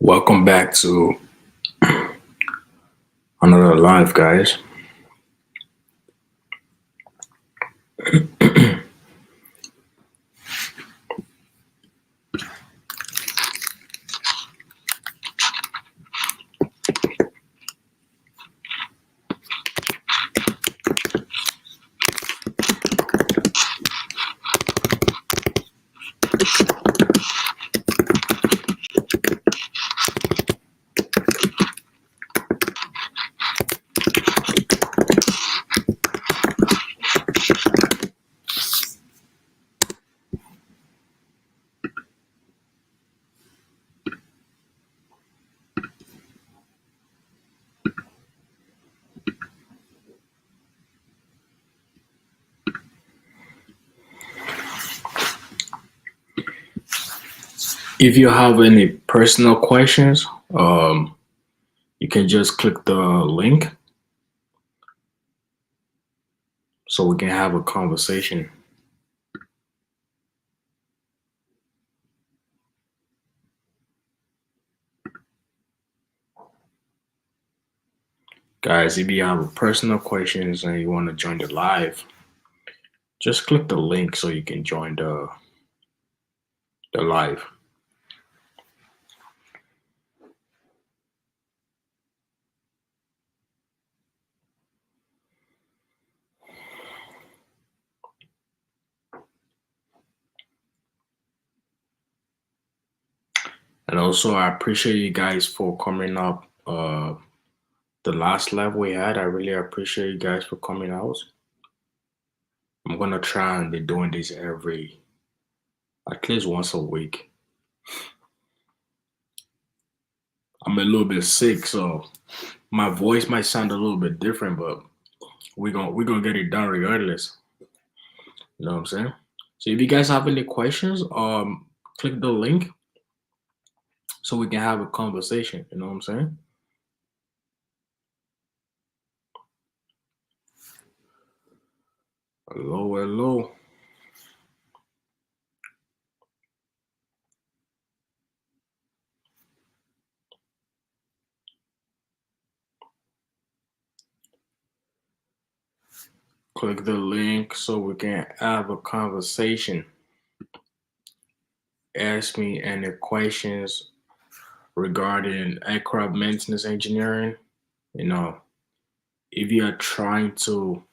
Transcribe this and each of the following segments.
Welcome back to another live, guys. If you have any personal questions, you can just click the link so we can have a conversation. Guys, if you have personal questions and you want to join the live, just click the link so you can join the live. And also, I appreciate you guys for coming up. The last live we had, I really appreciate you guys for coming out. I'm gonna try and be doing this every at least once a week. I'm a little bit sick, so my voice might sound a little bit different, but we're gonna get it done regardless. You know what I'm saying? So if you guys have any questions, click the link so we can have a conversation. You know what I'm saying? Hello, hello. Click the link so we can have a conversation. Ask me any questions regarding aircraft maintenance engineering. You know, if you are trying to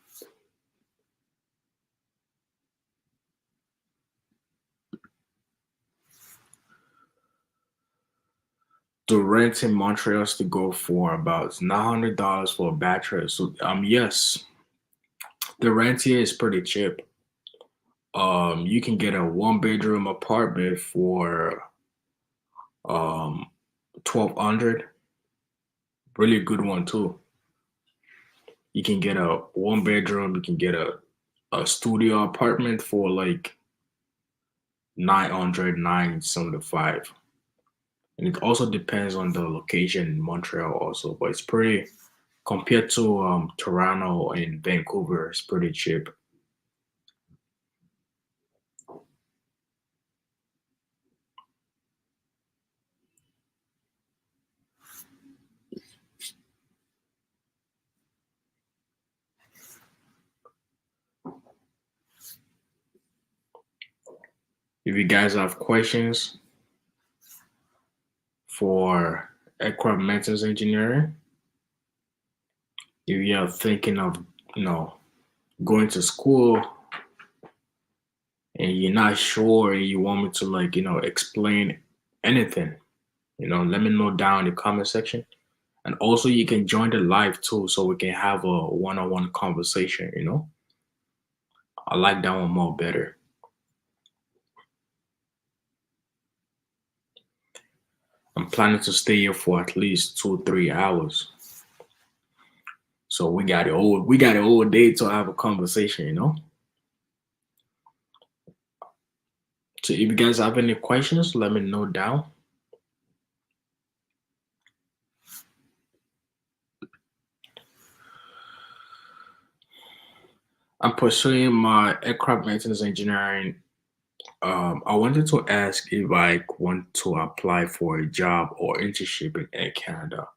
rent in Montreal to go for about $900 for a bachelor. So yes, the rent here is pretty cheap. You can get a one bedroom apartment for 1200. Really good one too. You can get a one bedroom. You can get a studio apartment for like 900, 975. And it also depends on the location in Montreal also, but it's pretty compared to Toronto and Vancouver. It's pretty cheap. If you guys have questions for aircraft maintenance engineering, if you're thinking of you know going to school and you're not sure and you want me to explain anything, let me know down in the comment section. And also you can join the live too so we can have a one-on-one conversation. I like that one more better. I'm planning to stay here for at least 2 3 hours. So we got a whole day to have a conversation. So if you guys have any questions, let me know down. I'm pursuing my aircraft maintenance engineering I wanted to ask if I want to apply for a job or internship in Air Canada.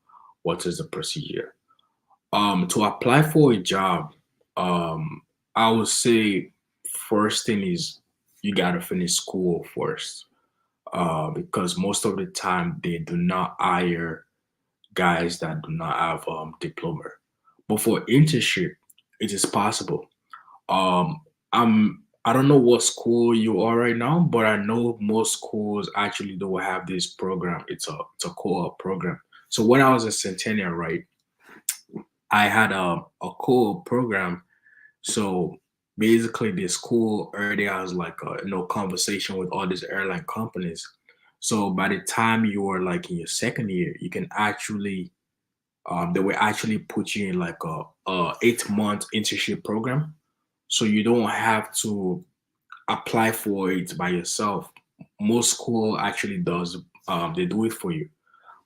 What is the procedure? To apply for a job, um, I would say first thing is you gotta finish school first. Because most of the time they do not hire guys that do not have diploma. But for internship, it is possible. Um, I don't know what school you are right now, but I know most schools actually do have this program. It's a co-op program. So when I was in Centennial, right, I had a co-op program. So basically, the school already has like a conversation with all these airline companies. So by the time you are like in your second year, you can actually they will actually put you in like a 8 month internship program. So you don't have to apply for it by yourself. Most school actually does they do it for you.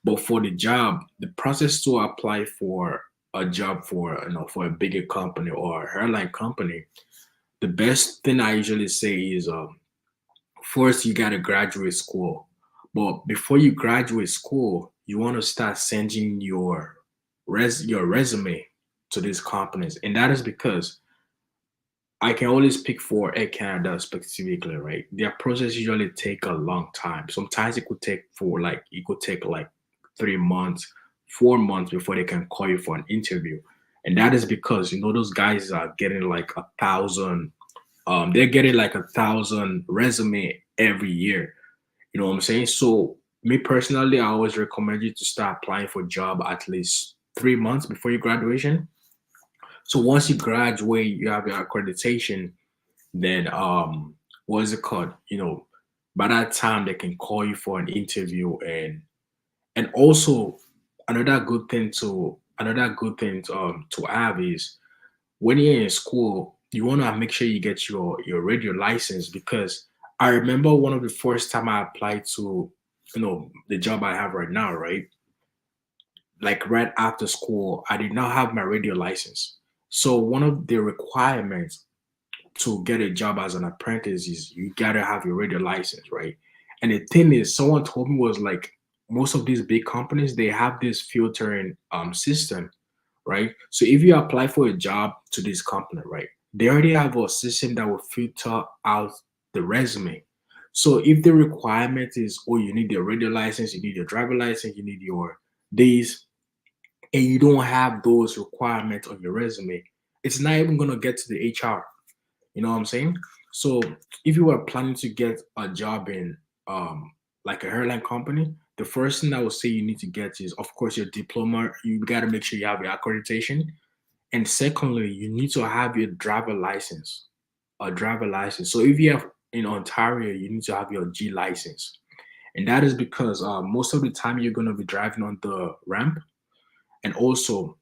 But for the job, the process to apply for a job for for a bigger company or airline company, the best thing I usually say is first you gotta graduate school. But before you graduate school, you want to start sending your resume to these companies, and that is because I can only speak for Air Canada specifically, right? Their process usually take a long time. Sometimes it could take like 3 months, 4 months before they can call you for an interview. And that is because those guys are getting like 1,000 they're getting like 1,000 resume every year. You know what I'm saying? So me personally, I always recommend you to start applying for job at least 3 months before your graduation. So once you graduate, you have your accreditation, then what is it called? By that time they can call you for an interview. And also another good thing to have is when you're in school, you want to make sure you get your radio license, because I remember one of the first time I applied to the job I have right now, right? Like right after school, I did not have my radio license. So one of the requirements to get a job as an apprentice is you gotta have your radio license, right? And the thing is, someone told me was like most of these big companies they have this filtering system, right? So if you apply for a job to this company, right, they already have a system that will filter out the resume. So if the requirement is, oh, you need your radio license, you need your driver license, you need your these, and you don't have those requirements on your resume, it's not even gonna get to the HR. You know what I'm saying? So if you are planning to get a job in like a airline company, the first thing I would say you need to get is of course your diploma. You gotta make sure you have your accreditation. And secondly, you need to have your driver license. A driver license. So if you have in Ontario, you need to have your G license. And that is because most of the time you're gonna be driving on the ramp, and also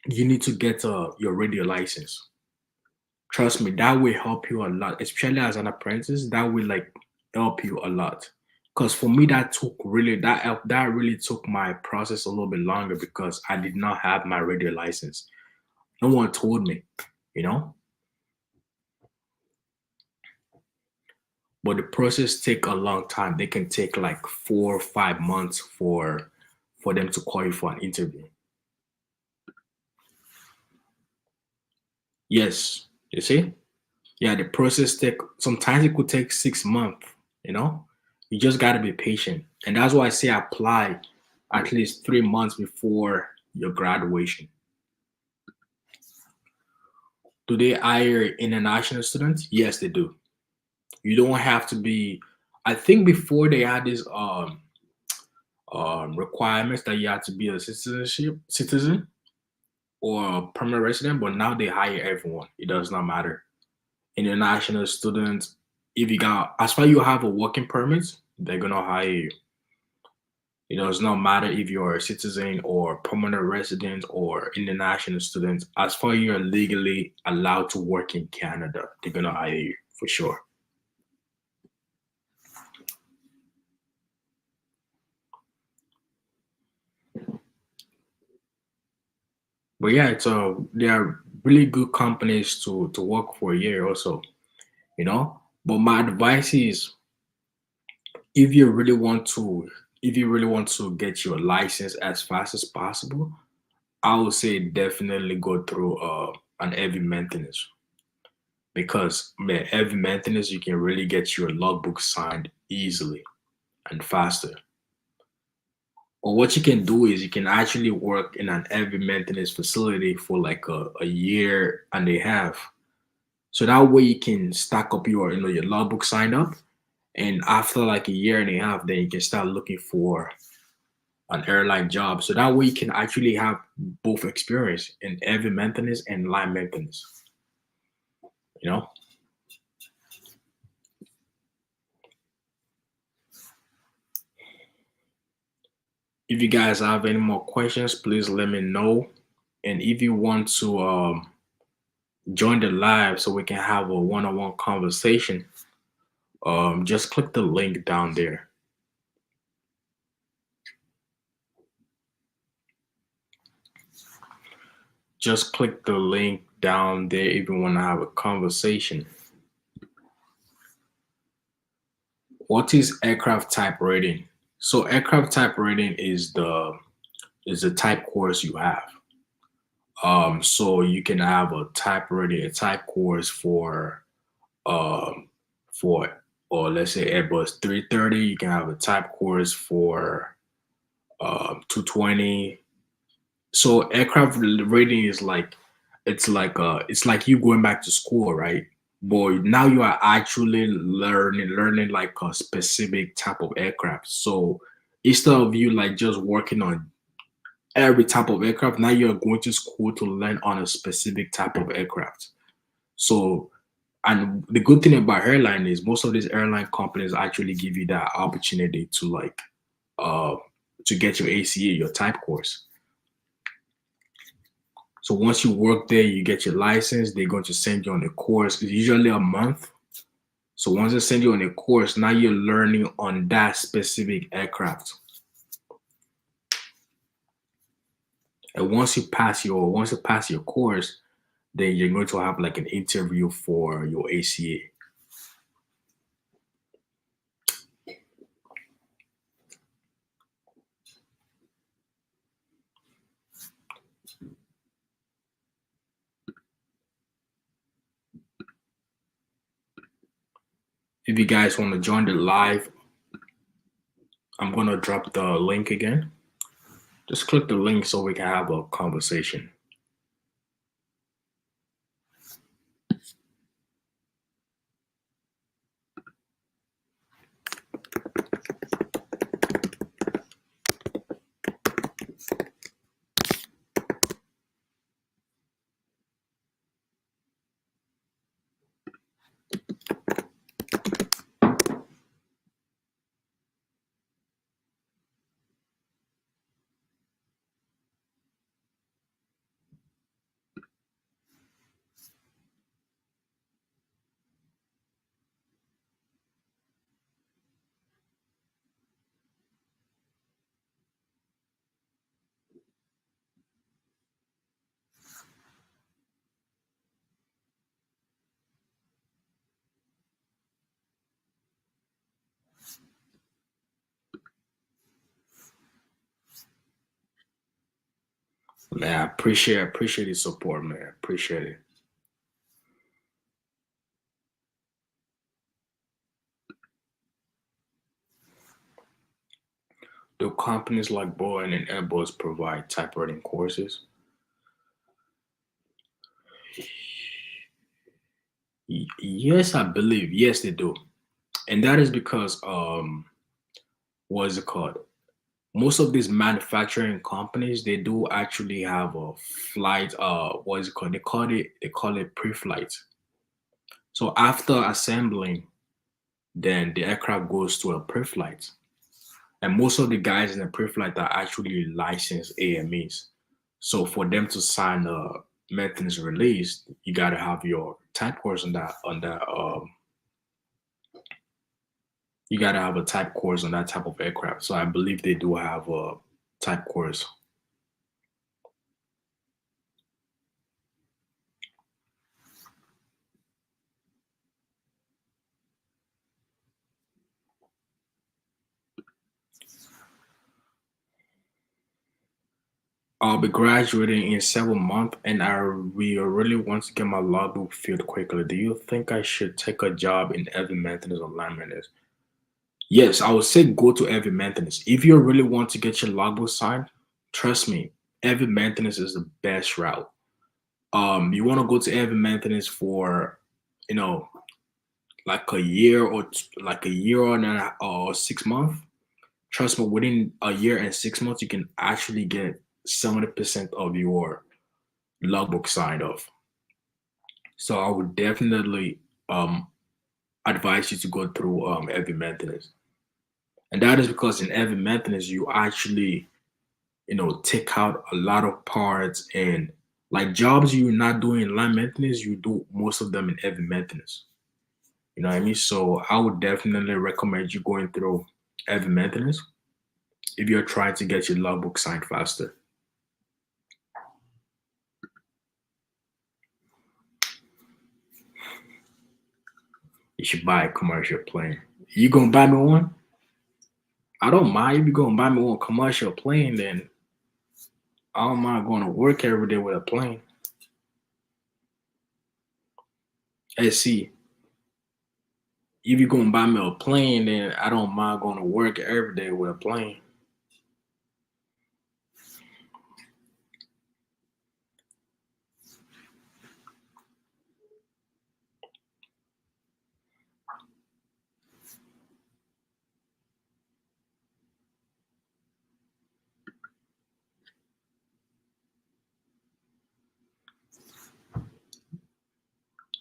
you need to get your radio license. Trust me, that will help you a lot, especially as an apprentice. That will like help you a lot. Because for me, that really took my process a little bit longer because I did not have my radio license. No one told me, you know. But the process take a long time. They can take like 4 or 5 months for them to call you for an interview. Yes, you see. Yeah, the process take sometimes it could take 6 months, you know. You just gotta be patient. And that's why I say apply at least 3 months before your graduation. Do they hire international students? Yes, they do. You don't have to be. I think before they had this requirements that you have to be a citizen or a permanent resident, but now they hire everyone. It does not matter. International students, if you got as far you have a working permit, they're gonna hire you. It does not matter if you're a citizen or permanent resident or international student. As far you're legally allowed to work in Canada, they're gonna hire you for sure. But yeah, they are really good companies to work for a year also. You know. But my advice is, if you really want to, if you really want to get your license as fast as possible, I would say definitely go through an heavy maintenance, because man, heavy maintenance you can really get your logbook signed easily and faster. Or what you can do is you can actually work in an heavy maintenance facility for like a year and a half. So that way you can stack up your your logbook signed up, and after like a year and a half, then you can start looking for an airline job. So that way you can actually have both experience in heavy maintenance and line maintenance. You know, if you guys have any more questions, please let me know. And if you want to join the live so we can have a one-on-one conversation, just click the link down there. Just click the link down there if you want to have a conversation. What is aircraft type rating? So aircraft type rating is the type course you have. So you can have a type rating, a type course um for, or let's say Airbus 330. You can have a type course for 220. So aircraft rating is like, it's like you going back to school, right? But now you are actually learning like a specific type of aircraft. So instead of you like just working on every type of aircraft, now you're going to school to learn on a specific type of aircraft. So, and the good thing about airline is most of these airline companies actually give you that opportunity to like uh to get your ACA, your type course. So once you work there, you get your license, they're going to send you on a course. It's usually a month. So once they send you on a course, now you're learning on that specific aircraft. And once you pass your course, then you're going to have like an interview for your ACA. If you guys want to join the live, I'm gonna drop the link again. Just click the link so we can have a conversation. Man, I appreciate the support, man. Appreciate it. Do companies like Boeing and Airbus provide typewriting courses? Yes, I believe. Yes, they do. And that is because what is it called? Most of these manufacturing companies, they do actually have a flight, what is it called? They call it pre-flight. So after assembling, then the aircraft goes to a pre-flight. And most of the guys in the pre-flight are actually licensed AMEs. So for them to sign a maintenance release, you gotta have your type course on that. You gotta have a type course on that type of aircraft. So I believe they do have a type course. I'll be graduating in 7 months, and we really want to get my logbook filled quickly. Do you think I should take a job in heavy maintenance or line maintenance? Yes, I would say go to heavy maintenance. If you really want to get your logbook signed, trust me, heavy maintenance is the best route. You want to go to heavy maintenance for, you know, like a year or like a year or 6 months. Trust me, within a year and 6 months, you can actually get 70% of your logbook signed off. So I would definitely um, advise you to go through heavy maintenance, and that is because in heavy maintenance you actually take out a lot of parts, and like jobs you're not doing in line maintenance, you do most of them in heavy maintenance. You know what I mean? So I would definitely recommend you going through heavy maintenance if you're trying to get your logbook signed faster. You should buy a commercial plane. You gonna buy me one? I don't mind if you gonna buy me one commercial plane, then I don't mind going to work every day with a plane. Hey, see, if you gonna buy me a plane, then I don't mind going to work every day with a plane.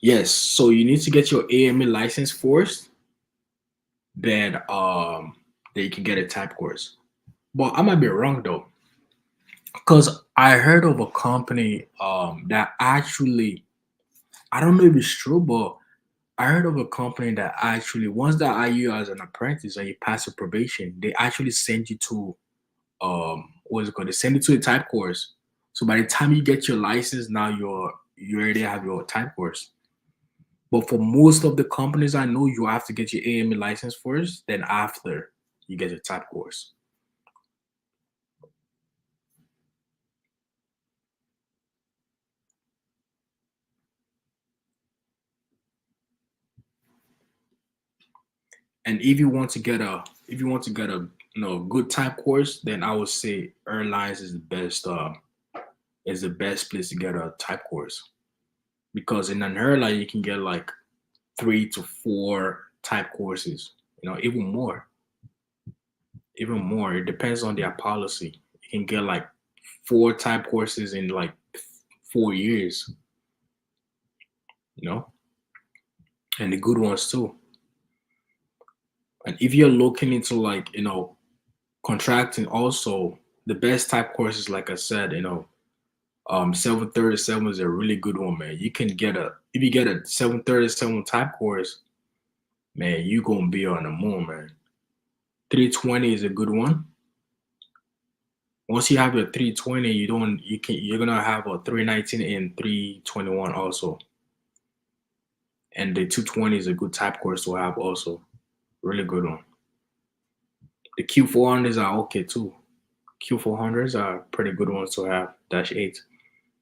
Yes, so you need to get your AME license first, then you can get a type course. But I might be wrong though, because I heard of a company that actually, I don't know if it's true, but I heard of a company that actually, once they hire you as an apprentice and you pass your probation, they actually send you to what's it called? They send you to a type course. So by the time you get your license, now you already have your type course. But for most of the companies I know, you have to get your AME license first, then after you get your type course. And if you want to get a good type course, then I would say airlines is the best place to get a type course, because in an airline you can get like 3 to 4 type courses, even more. Even more. It depends on their policy. You can get like 4 type courses in like 4 years, you know, and the good ones too. And if you're looking into like, contracting also, the best type courses, like I said, 737 is a really good one, man. You can get if you get a 737 type course, man, you gonna be on the moon, man. 320 is a good one. Once you have your 320, you're gonna have a 319 and 321 also. And the 220 is a good type course to have also. Really good one. The Q400s are okay too. Q400s are pretty good ones to have. Dash 8,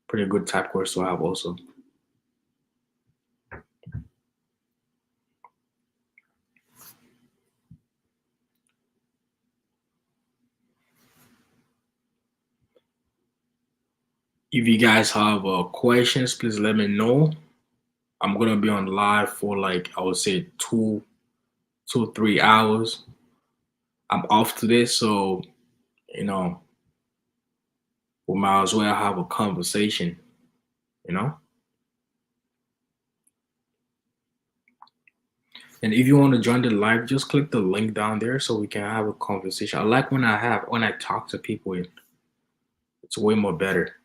pretty good type course to have also. If you guys have questions, please let me know. I'm gonna be on live for like, I would say 3 hours. I'm off today, so you know we might as well have a conversation. You know. And if you want to join the live, just click the link down there so we can have a conversation. I like when I talk to people. It's way more better.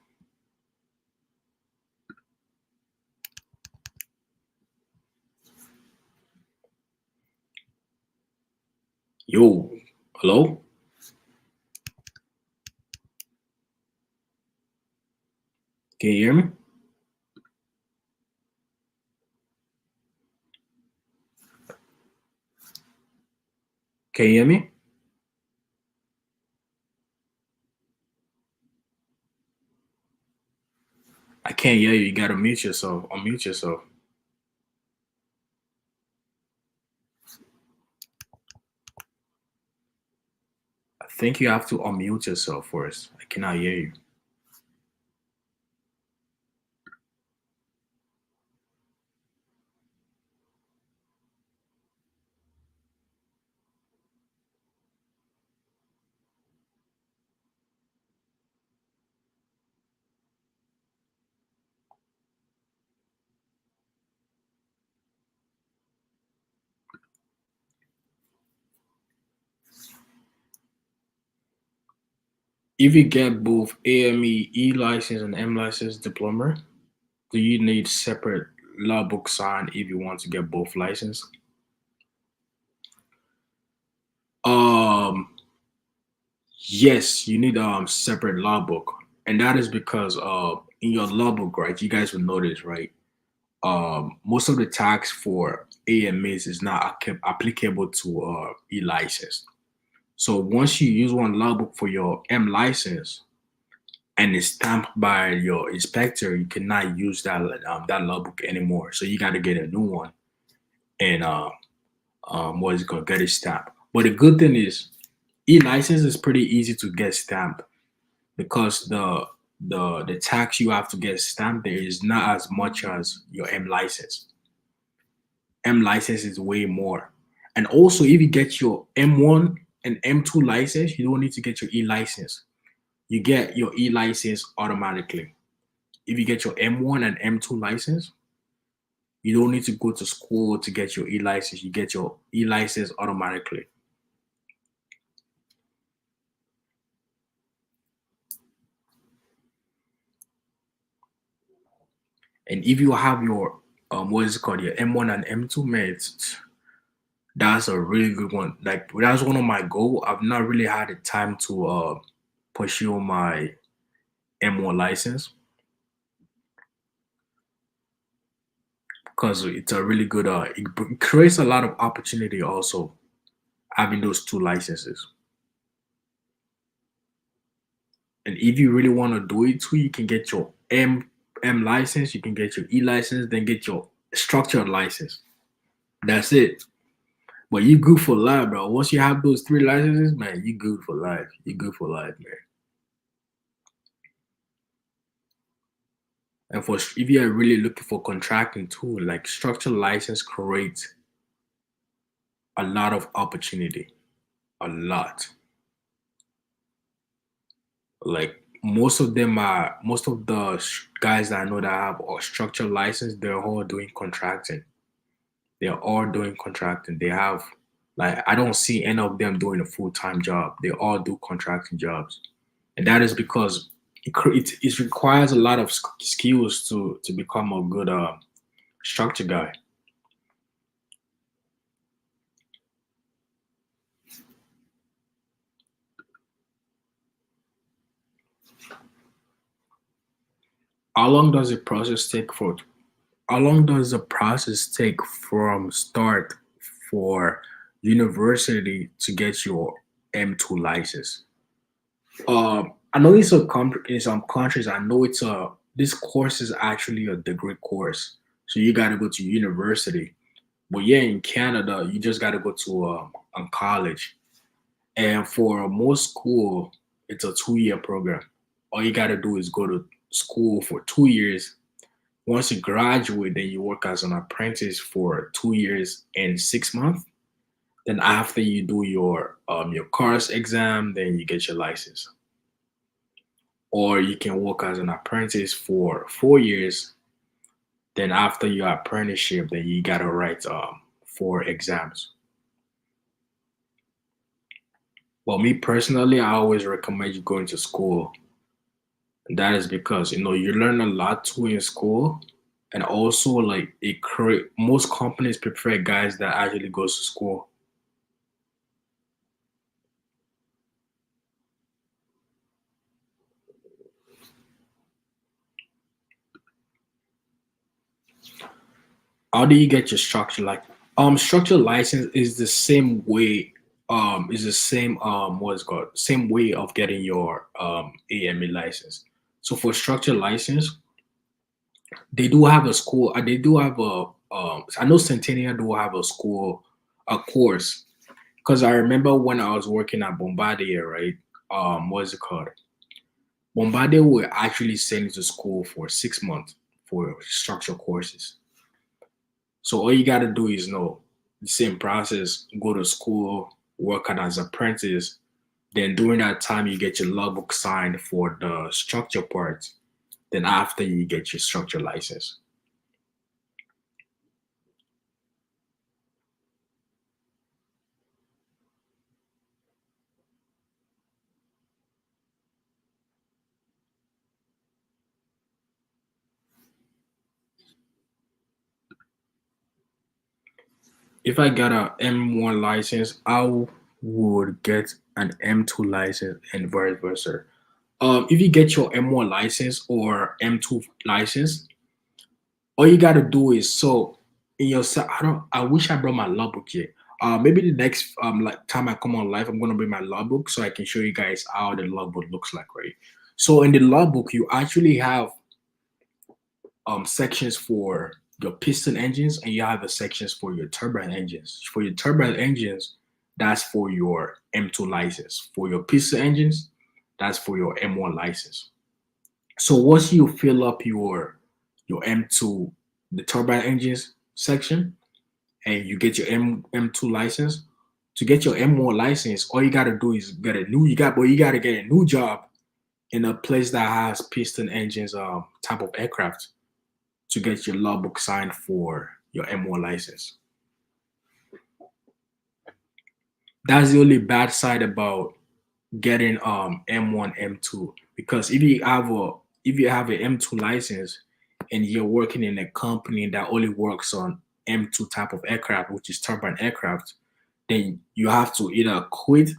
Yo, hello? Can you hear me? Can you hear me? can't hear you. You gotta mute yourself. Unmute yourself. I think you have to unmute yourself first. I cannot hear you. If you get both AME E license and M license diploma, do you need separate logbook sign if you want to get both license? Um, yes, you need separate logbook, and that is because in your logbook, right? You guys will notice, right? Most of the tax for AMAs is not applicable to E license. So once you use one logbook for your M license and it's stamped by your inspector, you cannot use that logbook anymore. So you got to get a new one and what is it called? Get it stamped. But the good thing is, E license is pretty easy to get stamped because the tax you have to get stamped there is not as much as your M license. M license is way more. And also, if you get your M1 and M2 license, you don't need to get your E license. You get your E license automatically. If you get your M1 and M2 license, you don't need to go to school to get your E license. You get your E license automatically. And if you have your what is it called, your M1 and M2, man, that's a really good one. Like that's one of my goals. I've not really had the time to pursue my M1 license because it's a really good. It creates a lot of opportunity also having those two licenses. And if you really want to do it too, you can get your M license, you can get your E license, then get your structured license. That's it. But you good for life, bro. Once you have those three licenses, man, you good for life. You good for life, man. And for if you are really looking for contracting too, like structured license creates a lot of opportunity. A lot. Like most of the guys that I know that have a structured license, they're all doing contracting. They're all doing contracting. They have like I don't see any of them doing a full time job. They all do contracting jobs, and that is because it requires a lot of skills to become a good structure guy. How long does the process take for? How long does the process take from start for university to get your M2 license? I know in some countries. I know it's a this course is actually a degree course, so you got to go to university. But yeah, in Canada, you just got to go to a college, and for most school, it's a 2 year program. All you got to do is go to school for 2 years. Once you graduate, then you work as an apprentice for 2 years and 6 months. Then after you do your course exam, then you get your license. Or you can work as an apprentice for 4 years. Then after your apprenticeship, then you gotta write 4 exams. But me personally, I always recommend you going to school. And that is because you learn a lot too in school, and also like it create most companies prefer guys that actually goes to school. How do you get your structure? Like structure license is the same way is the same what is it called same way of getting your AME license. So for structure license, They do have a school. They do have a. I know Centennial do have a school, a course. Because I remember when I was working at Bombardier, right? What's it called? Bombardier will actually send you to school for 6 months for structural courses. So all you gotta do is know the same process, go to school, work out as apprentice. Then during that time you get your logbook signed for the structure part. Then after you get your structure license. If I got a M1 license, I would get an M2 license and vice versa. If you get your M1 license or M2 license, all you gotta do is so in your I don't I wish I brought my logbook here. Maybe the next like time I come on live, I'm gonna bring my logbook so I can show you guys how the logbook looks like, right? So in the logbook, you actually have sections for your piston engines and you have the sections for your turbine engines. For your turbine engines, that's for your M2 license. For your piston engines, that's for your M1 license. So once you fill up your M2, the turbine engines section, and you get your M2 license, to get your M1 license, all you gotta do is get a new you gotta get a new job in a place that has piston engines type of aircraft to get your logbook signed for your M1 license. That's the only bad side about getting M1 M2 because if you have an M2 license and you're working in a company that only works on M2 type of aircraft, which is turbine aircraft, then you have to either quit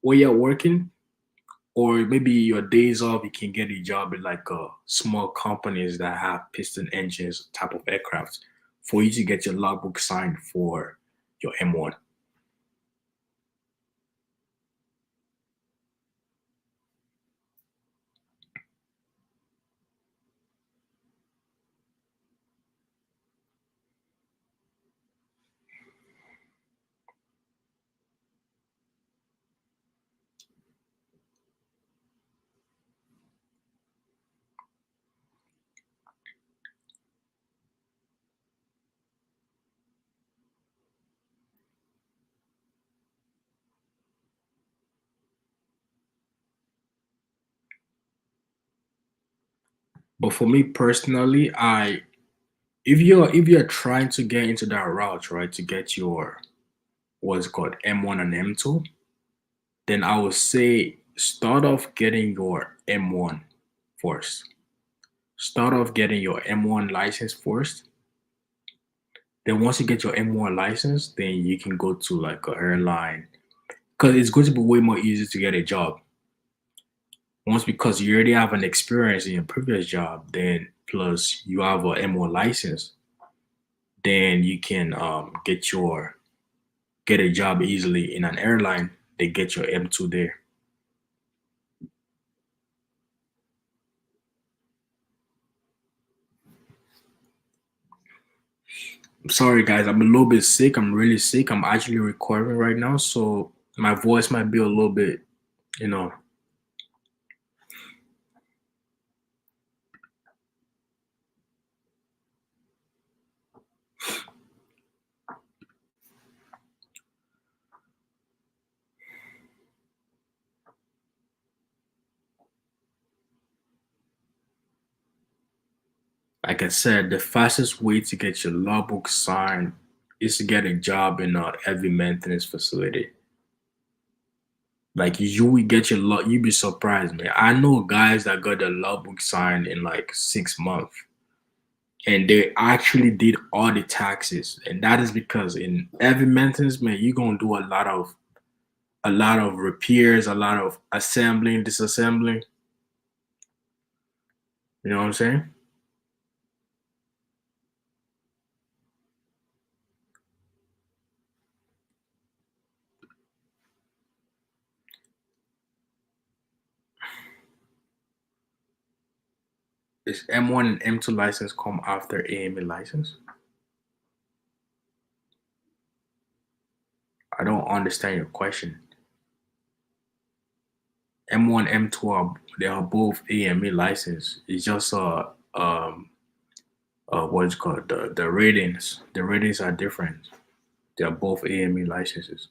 where you're working or maybe your days off you can get a job in like small companies that have piston engines type of aircraft for you to get your logbook signed for your M1. But for me personally, I if you're trying to get into that route, right, to get your what's it called M1 and M2, then I would say start off getting your M1 first. Start off getting your M1 license first. Then once you get your M1 license, then you can go to like a airline because it's going to be way more easy to get a job. Once because you already have an experience in your previous job, then plus you have a M1 license, then you can get a job easily in an airline. They get your M2 there. I'm sorry guys, I'm a little bit sick. I'm really sick. I'm actually recording right now, so my voice might be a little bit, you know. Like I said, the fastest way to get your logbook signed is to get a job in a heavy maintenance facility. Like you will get your log, you'd be surprised, man. I know guys that got their logbook signed in like 6 months, and they actually did all the taxes, and that is because in heavy maintenance, man, you're gonna do a lot of repairs, a lot of assembling, disassembling. You know what I'm saying? Is M1 and M2 license come after AME license? I don't understand your question. M1, M2 are they are both AME license. It's just what's called the ratings. The ratings are different. They are both AME licenses.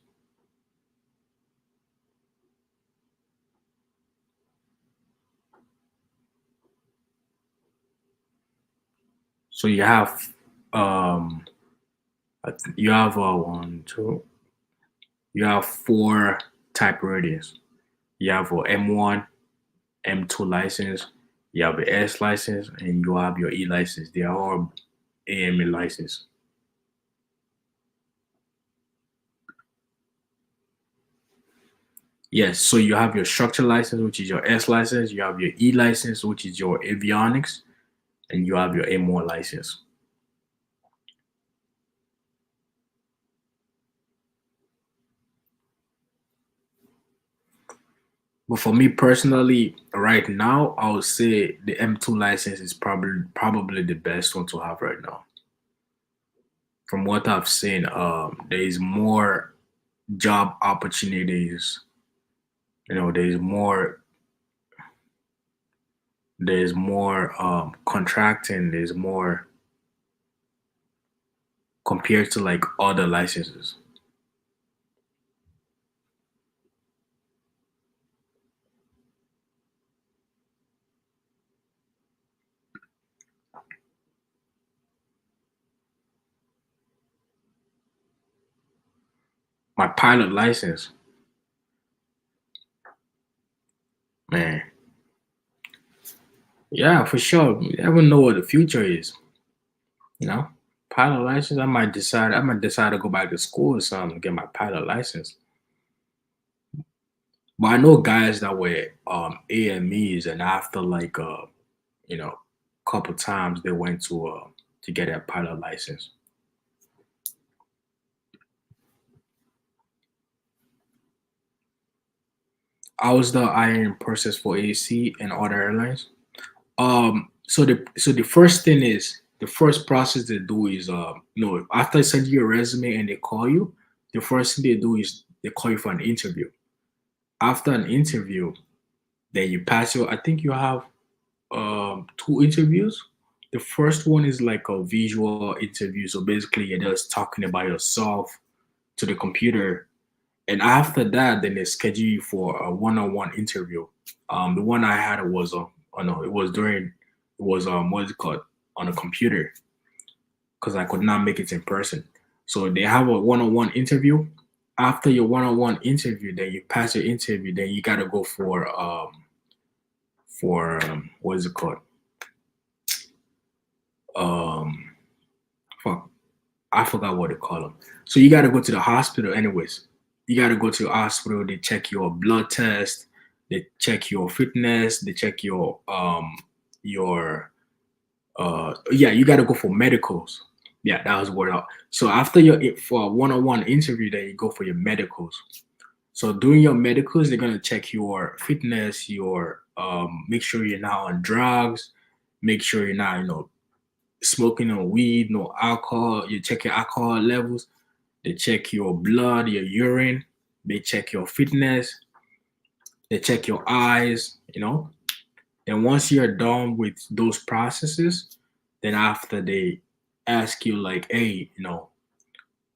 So you have um you have one, two, you have four type ratings. You have a M1, M2 license, you have a S license, and you have your E license. They are all AME license. Yes, so you have your structure license, which is your S license, you have your E license, which is your avionics, and you have your M1 license. But for me personally, right now, I would say the M2 license is probably the best one to have right now. From what I've seen, there is more job opportunities. You know, there's more contracting. There's more compared to like other licenses. My pilot license, man, yeah, for sure. You never know what the future is. You know, pilot license. I might decide to go back to school or something to get my pilot license. But I know guys that were AMEs, and after like you know, couple times they went to get a pilot license. I was the hiring process for AC and other airlines. So the first thing is the first process they do is after they send you a resume and they call you, the first thing they do is they call you for an interview. After an interview, then you pass your. I think you have two interviews. The first one is like a visual interview, so basically you're just talking about yourself to the computer, and after that, then they schedule you for a one-on-one interview. The one I had was oh no, it was what is it called on a computer because I could not make it in person. So they have a one-on-one interview. After your one-on-one interview, then you pass your interview, then you gotta go for what is it called? Um, fuck, I forgot what they call them. So you gotta go to the hospital, anyways. You gotta go to the hospital. They check your blood test. They check your fitness. They check your yeah. You gotta go for medicals. Yeah, that was what. So after your for a one-on-one interview, then you go for your medicals. So during your medicals, they're gonna check your fitness, your make sure you're not on drugs, make sure you're not smoking no weed, no alcohol. You check your alcohol levels. They check your blood, your urine. They check your fitness. They check your eyes. And once you're done with those processes, then after they ask you like, hey,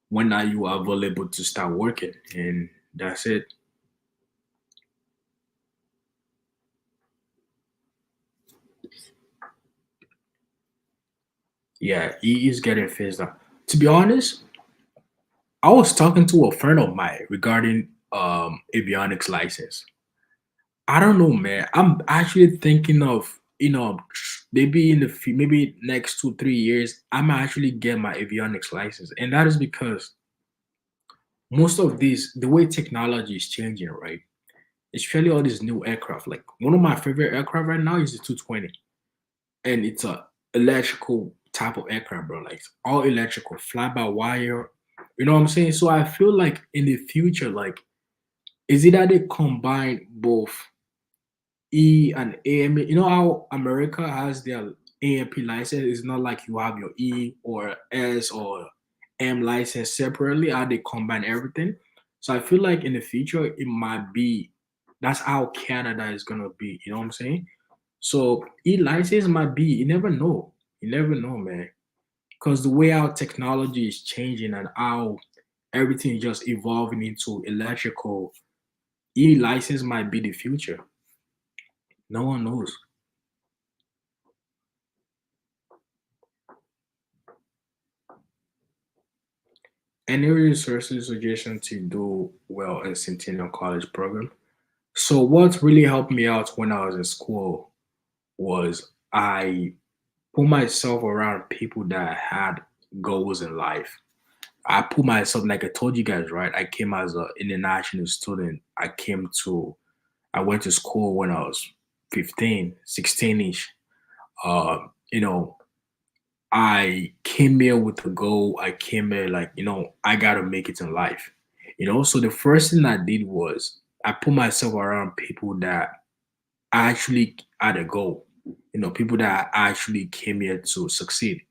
when are you available to start working? And that's it. Yeah, he is getting phased out. To be honest, I was talking to a friend of mine regarding avionics license. I don't know, man. I'm actually thinking of, maybe maybe next 2 3 years, I'm actually get my avionics license, and that is because most of these, the way technology is changing, right? Especially all these new aircraft. Like one of my favorite aircraft right now is the 220, and it's a electrical type of aircraft, bro. Like it's all electrical, fly by wire. You know what I'm saying? So I feel like in the future, like is it that they combine both E and AM. You know how America has their AMP license? It's not like you have your E or S or M license separately, how they combine everything. So I feel like in the future it might be that's how Canada is gonna be. You know what I'm saying? So E license might be. You never know. You never know, man. Because the way our technology is changing and how everything is just evolving into electrical, E license might be the future. No one knows. Any resources suggestion to do well in Centennial College program? So what really helped me out when I was in school was I put myself around people that had goals in life. I put myself like I told you guys, right? I came as an international student. I went to school when I was 15, 16ish. You know, I came here with a goal. I came here like, I gotta make it in life. So the first thing I did was I put myself around people that actually had a goal. People that actually came here to succeed.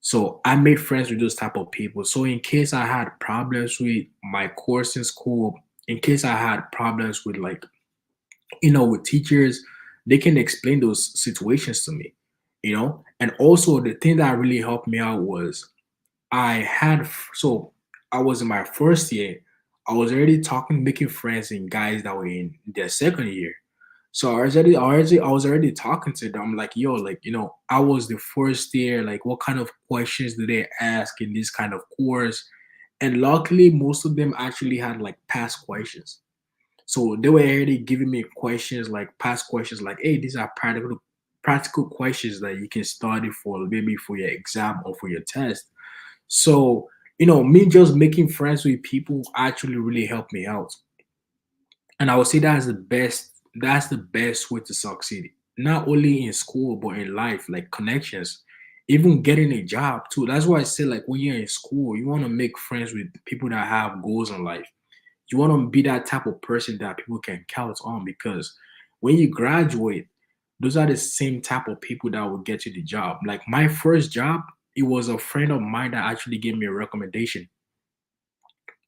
So I made friends with those type of people. So in case I had problems with my course in school, in case I had problems with like with teachers, they can explain those situations to me. And also the thing that really helped me out was so I was in my first year. I was already talking, making friends and guys that were in their second year. So I was already talking to them. Like, yo, like, I was the first year. Like, what kind of questions do they ask in this kind of course? And luckily, most of them actually had like past questions. So they were already giving me questions like past questions, like, hey, these are practical questions that you can study for maybe for your exam or for your test. So, me just making friends with people actually really helped me out. And I would say that's the best way to succeed. Not only in school, but in life, like connections, even getting a job too. That's why I say like when you're in school, you want to make friends with people that have goals in life. You want to be that type of person that people can count on because when you graduate, those are the same type of people that will get you the job. Like my first job, it was a friend of mine that actually gave me a recommendation,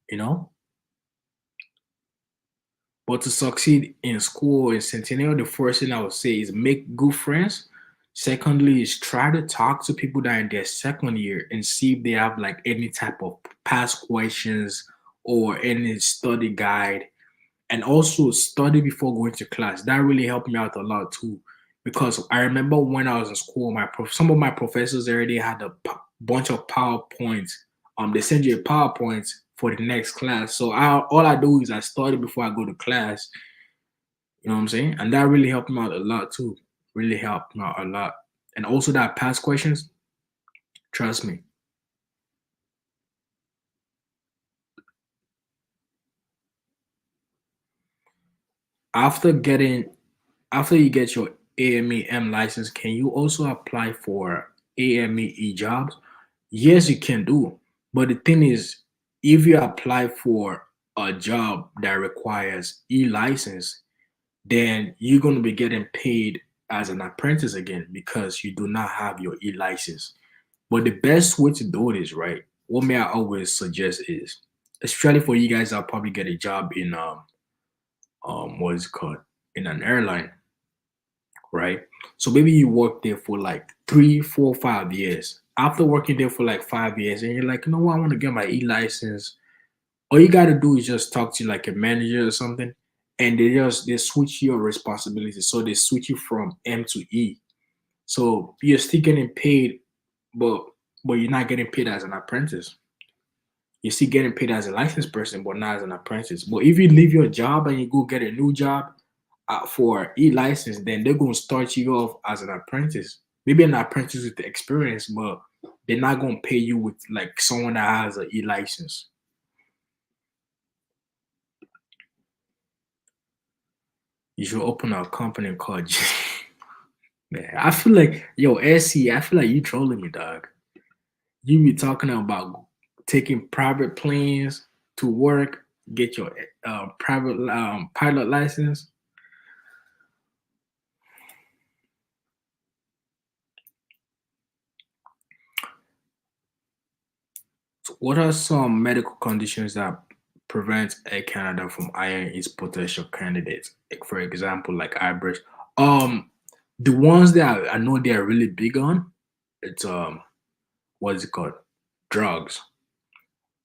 you know? But to succeed in school in Centennial, the first thing I would say is make good friends. Secondly, is try to talk to people that are in their second year and see if they have like any type of past questions or any study guide, and also study before going to class. That really helped me out a lot too, because I remember when I was in school, some of my professors already had a bunch of PowerPoints. They send you a PowerPoint for the next class. So all I do is I study before I go to class. You know what I'm saying? And that really helped me out a lot too. Really helped me out a lot. And also that past questions, trust me. After getting After you get your AMEM license, can you also apply for AME jobs? Yes, you can do. But the thing is, if you apply for a job that requires E license, then you're going to be getting paid as an apprentice again because you do not have your E license. But the best way to do it is right. What may I always suggest is, especially for you guys that probably get a job in what is it called, in an airline, right? So maybe you work there for like 3, 4, 5 years. After working there for like 5 years, and you're like, you know what, I want to get my E license. All you gotta do is just talk to like a manager or something, and they switch your responsibilities. So they switch you from M to E. So you're still getting paid, but you're not getting paid as an apprentice. You're still getting paid as a licensed person, but not as an apprentice. But if you leave your job and you go get a new job, for e-license, then they're going to start you off as an apprentice. Maybe an apprentice with the experience, but they're not going to pay you with like someone that has an e-license. You should open a company called. Man, I feel like yo SC. I feel like you trolling me, dog. You be talking about taking private planes to work, get your private pilot license. What are some medical conditions that prevent Air Canada from hiring its potential candidates? Like for example, like eyebrows. Um, the ones that I know they are really big on, it's what is it called? Drugs.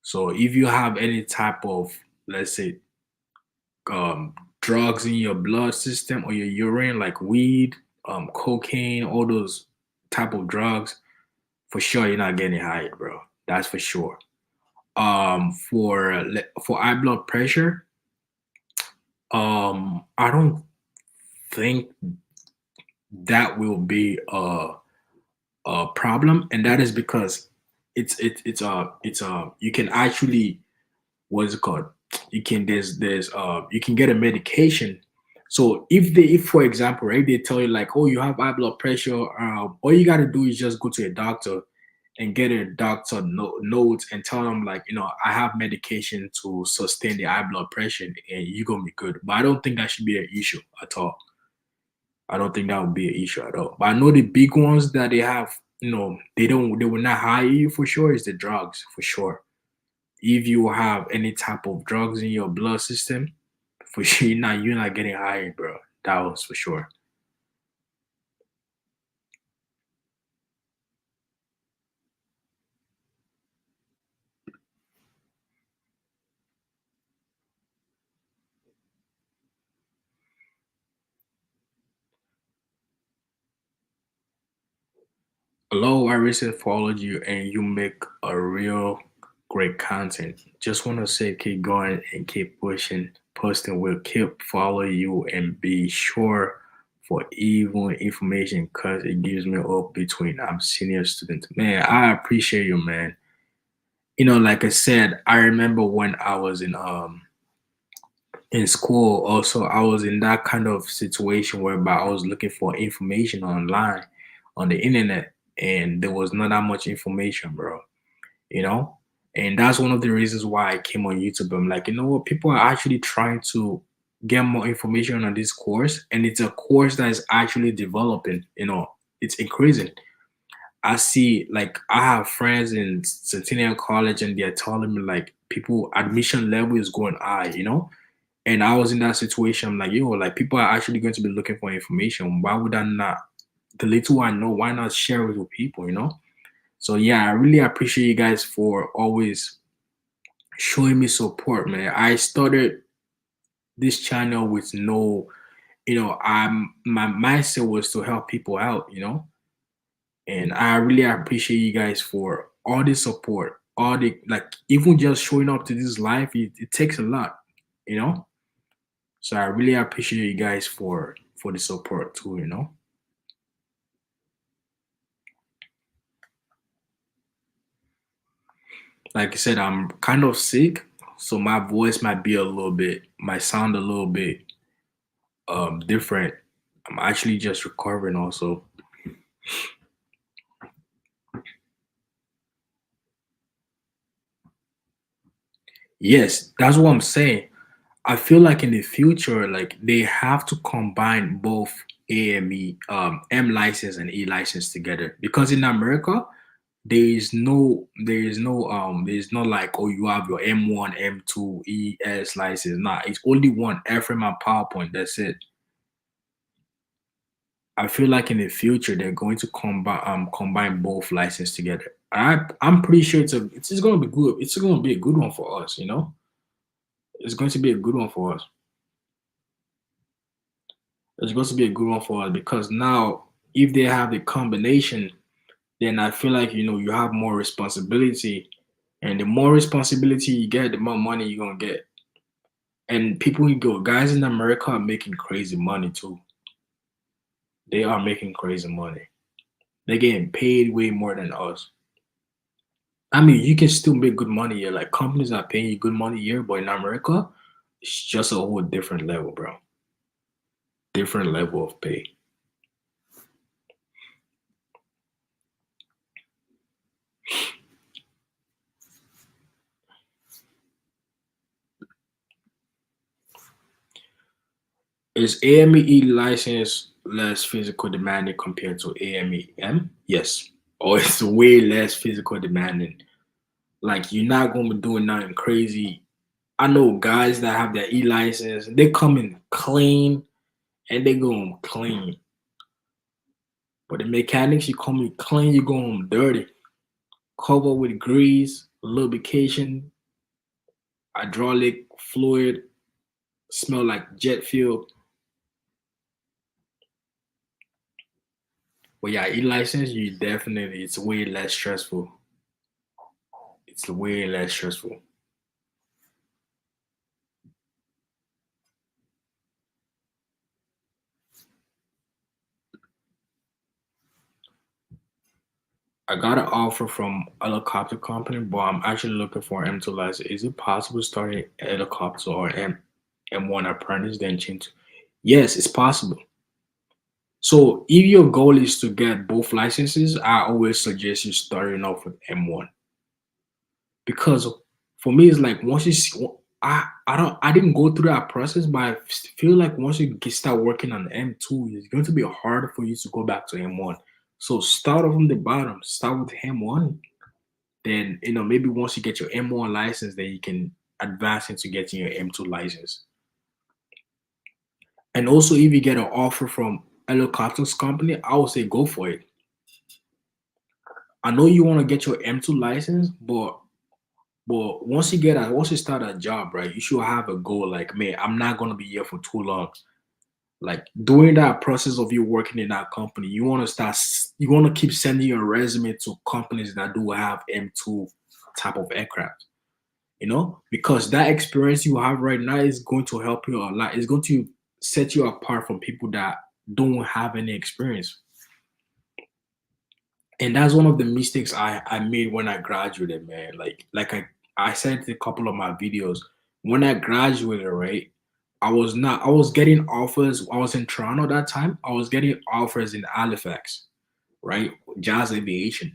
So if you have any type of, let's say, um drugs in your blood system or your urine, like weed, cocaine, all those type of drugs, for sure you're not getting hired, bro. That's for sure. For high blood pressure, I don't think that will be a problem, and that is because it's you can actually, what is it called? You can there's you can get a medication. So if for example, right, they tell you like, oh, you have high blood pressure, all you got to do is just go to a doctor and get a doctor notes and tell them like, I have medication to sustain the high blood pressure and you're gonna be good. But I don't think that should be an issue at all. I don't think that would be an issue at all. But I know the big ones that they have, they will not hire you for sure is the drugs for sure. If you have any type of drugs in your blood system, for sure you're not getting hired, bro. That was for sure. Hello, I recently followed you and you make a real great content. Just want to say keep going and keep pushing, posting. We'll keep following you and be sure for even information because it gives me hope between I'm senior student. Man, I appreciate you, man. Like I said, I remember when I was in school also I was in that kind of situation whereby I was looking for information online on the internet and there was not that much information, bro, you know and that's one of the reasons why I came on YouTube. I'm like, you know what, people are actually trying to get more information on this course, and it's a course that is actually developing, it's increasing. I see, like, I have friends in Centennial College and they're telling me like people admission level is going high, and I was in that situation. I'm like, yo, like people are actually going to be looking for information. Why would I not? The little I know, why not share it with people? So yeah, I really appreciate you guys for always showing me support, man. I started this channel with no, I'm my mindset was to help people out. And I really appreciate you guys for all the support, all the like even just showing up to this live, it takes a lot, you know. So I really appreciate you guys for the support too. Like I said, I'm kind of sick, so my voice might sound a little bit different. I'm actually just recovering also. Yes, that's what I'm saying. I feel like in the future, like they have to combine both AME, M license and E license together because in America, there's no like, oh, you have your M1, M2, ES license. Nah, it's only one FM and PowerPoint. That's it. I feel like in the future they're going to combine both license together. I'm pretty sure it's gonna be good. It's gonna be a good one for us. It's going to be a good one for us. It's going to be a good one for us because now if they have the combination, then I feel like you have more responsibility, and the more responsibility you get, the more money you're gonna get. And people who go, guys in America are making crazy money too. They are making crazy money. They're getting paid way more than us. I mean, you can still make good money here. Like companies are paying you good money here, but in America, it's just a whole different level, bro. Different level of pay. Is AME license less physical demanding compared to AMEM? Yes. Or it's way less physical demanding. Like you're not gonna be doing nothing crazy. I know guys that have their e-license, they come in clean and they go home clean. But the mechanics, you come in clean, you go home dirty. Covered with grease, lubrication, hydraulic fluid, smell like jet fuel. But yeah, e-license, you definitely, it's way less stressful. It's way less stressful. I got an offer from a helicopter company, but I'm actually looking for an M2 license. Is it possible starting a helicopter or M1 apprentice then change? Yes, it's possible. So if your goal is to get both licenses, I always suggest you starting off with M1 because for me it's like once you I didn't go through that process, but I feel like once you start working on M2, it's going to be harder for you to go back to M1. So start off from the bottom, start with M1. Then maybe once you get your M1 license, then you can advance into getting your M2 license. And also, if you get an offer from a helicopters company, I would say go for it. I know you want to get your M2 license, but once you start a job, right, you should have a goal. Like, man, I'm not gonna be here for too long. Like during that process of you working in that company, you want to keep sending your resume to companies that do have M2 type of aircraft. Because that experience you have right now is going to help you a lot. It's going to set you apart from people that don't have any experience. And that's one of the mistakes I made when I graduated, man. Like I said in a couple of my videos, when I graduated, right, I was getting offers. I was in Toronto that time. I was getting offers in Halifax, right? Jazz Aviation.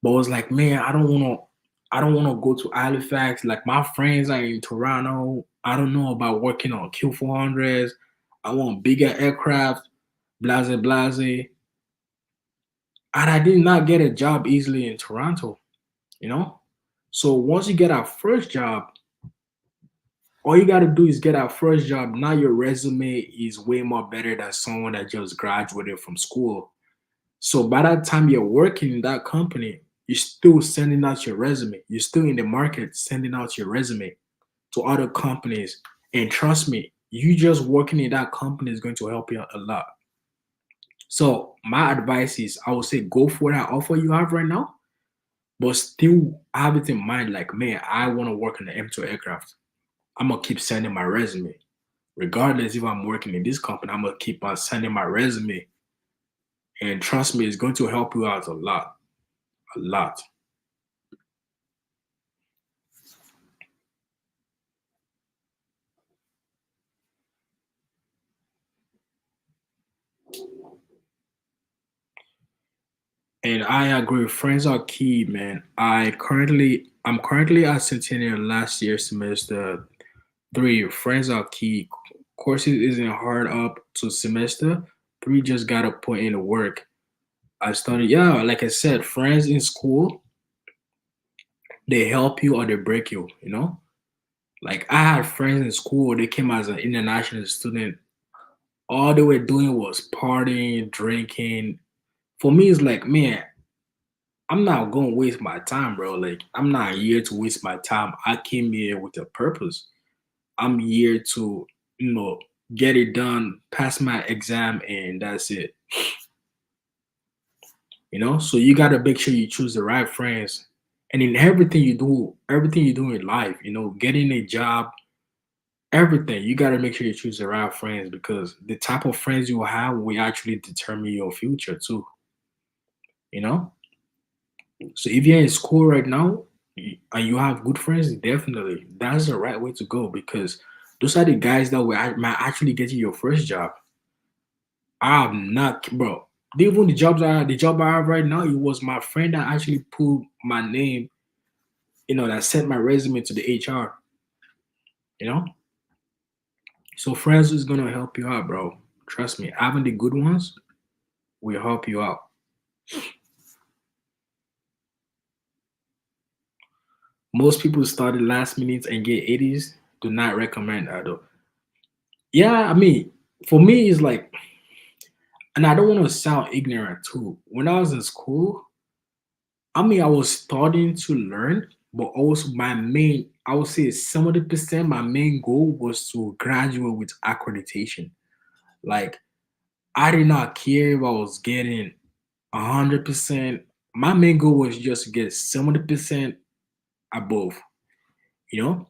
But I was like, man, I don't wanna go to Halifax. Like my friends are in Toronto. I don't know about working on Q400s. I want bigger aircraft, blase blase. And I did not get a job easily in Toronto, you know? So once you get our first job, all you gotta do is get our first job. Now your resume is way more better than someone that just graduated from school. So by that time you're working in that company, you're still sending out your resume. You're still in the market sending out your resume to other companies. And trust me, you just working in that company is going to help you out a lot. So my advice is I would say go for that offer you have right now, but still have it in mind like, man, I want to work on the M2 aircraft. I'm gonna keep sending my resume. Regardless if I'm working in this company, I'm gonna keep on sending my resume. And trust me, it's going to help you out a lot. A lot. And I agree. Friends are key, man. I'm currently at Centennial last year semester three. Friends are key. Courses isn't hard up to semester three. Just gotta put in the work. I started, yeah, like I said, friends in school they help you or they break you. Like I had friends in school. They came as an international student. All they were doing was partying, drinking. For me, it's like, man, I'm not gonna waste my time, bro. Like, I'm not here to waste my time. I came here with a purpose. I'm here to, you know, get it done, pass my exam, and that's it. So you gotta make sure you choose the right friends. And in everything you do in life, getting a job, everything, you gotta make sure you choose the right friends because the type of friends you have will actually determine your future too. You know? So if you're in school right now and you have good friends, definitely that's the right way to go because those are the guys that might actually get you your first job. I'm not, bro. Even the job I have right now, it was my friend that actually put my name, that sent my resume to the HR. You know, so friends is gonna help you out, bro. Trust me, having the good ones will help you out. Most people started last minute and get 80s. Do not recommend that though. Yeah, I mean, for me, it's like, and I don't want to sound ignorant too. When I was in school, I mean, I was starting to learn, but also my main, I would say 70%, my main goal was to graduate with accreditation. Like, I did not care if I was getting 100%. My main goal was just to get 70% above, you know?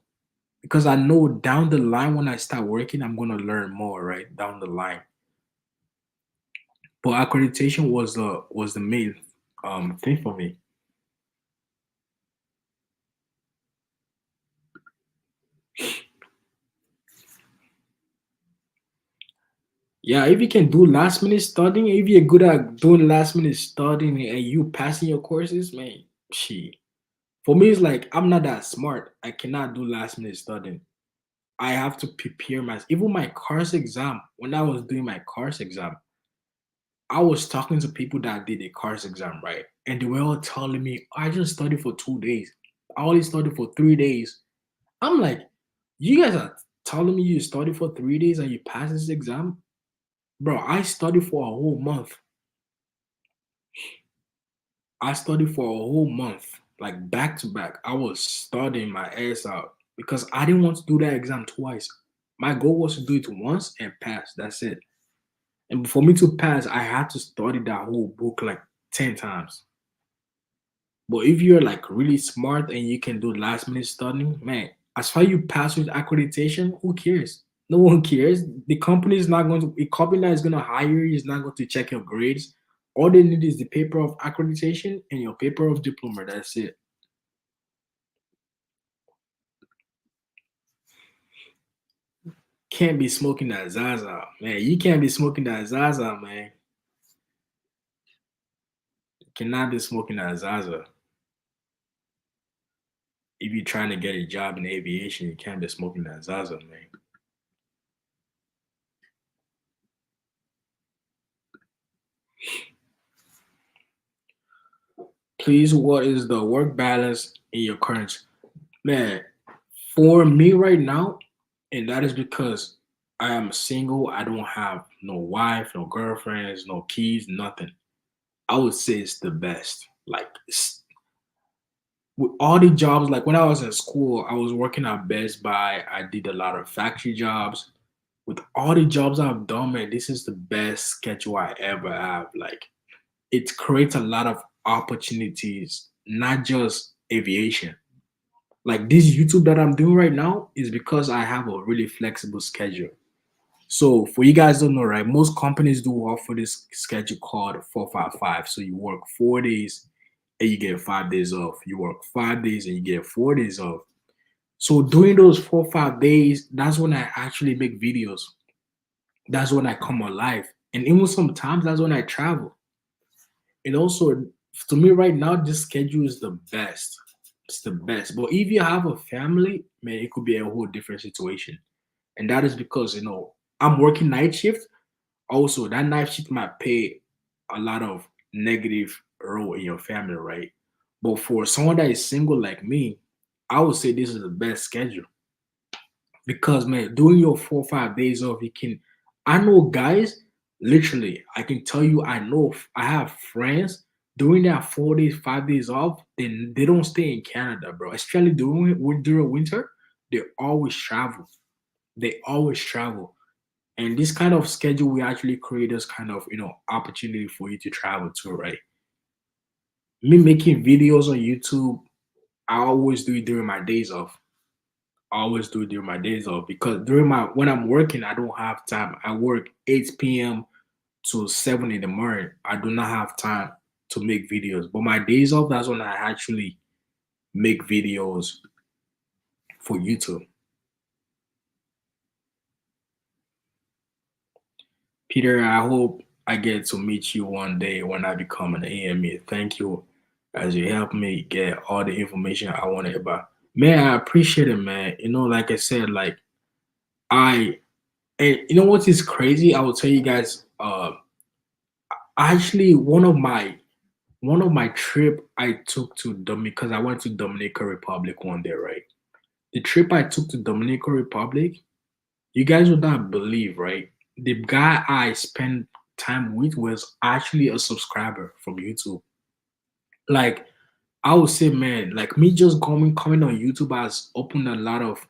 Because I know down the line when I start working, I'm gonna learn more, right? Down the line. But accreditation was the main thing for me. Yeah, if you can do last minute studying, if you're good at doing last minute studying and you passing your courses, man, shit. For me, it's like I'm not that smart. I cannot do last minute studying. I have to prepare myself. Even my course exam, when I was doing my course exam, I was talking to people that did the course exam, right? And they were all telling me, I just studied for 2 days. I only studied for 3 days. I'm like, you guys are telling me you studied for 3 days and you passed this exam? Bro, I studied for a whole month. I studied for a whole month, like back to back. I was studying my ass out because I didn't want to do that exam twice. My goal was to do it once and pass. That's it. And for me to pass, I had to study that whole book like 10 times. But if you're like really smart and you can do last minute studying, man, as far you pass with accreditation, who cares? No one cares. The company is not going to, the company that is going to hire you is not going to check your grades. All they need is the paper of accreditation and your paper of diploma. That's it. Can't be smoking that Zaza, man. You can't be smoking that Zaza, man. You cannot be smoking that Zaza. If you're trying to get a job in aviation, you can't be smoking that Zaza, man. Please, what is the work balance in your current, man? For me right now, and that is because I am single. I don't have no wife, no girlfriends, no kids, nothing. I would say it's the best. Like with all the jobs, like when I was in school, I was working at Best Buy. I did a lot of factory jobs. With all the jobs I've done, man, this is the best schedule I ever have. Like it creates a lot of opportunities, not just aviation. Like this YouTube that I'm doing right now is because I have a really flexible schedule. So for you guys don't know, right? Most companies do offer this schedule called 455. So you work 4 days and you get 5 days off. You work 5 days and you get 4 days off. So during those 4 5 days, that's when I actually make videos. That's when I come alive. And even sometimes that's when I travel. And also to me right now, this schedule is the best. It's the best. But if you have a family, man, it could be a whole different situation. And that is because I'm working night shift. Also, that night shift might pay a lot of negative role in your family, right? But for someone that is single like me, I would say this is the best schedule because man, doing your 4 5 days off, you can. I know guys, literally, I can tell you, I have friends doing that 4 days, 5 days off. Then they don't stay in Canada, bro. Especially during winter, they always travel. They always travel. And this kind of schedule we actually create this kind of opportunity for you to travel too, right? Me making videos on YouTube, I always do it during my days off. I always do it during my days off because during my when I'm working, I don't have time. I work 8 p.m. to 7 in the morning. I do not have time to make videos. But my days off, that's when I actually make videos for YouTube. Peter, I hope I get to meet you one day when I become an AME. Thank you as you help me get all the information I wanted about. Man, I appreciate it, man. Like I said, like I and you know what is crazy? I will tell you guys, actually one of my One of my trip I took to because I went to Dominican Republic one day, right? The trip I took to Dominican Republic, you guys would not believe, right? The guy I spent time with was actually a subscriber from YouTube. Like I would say, man, like me just coming on YouTube has opened a lot of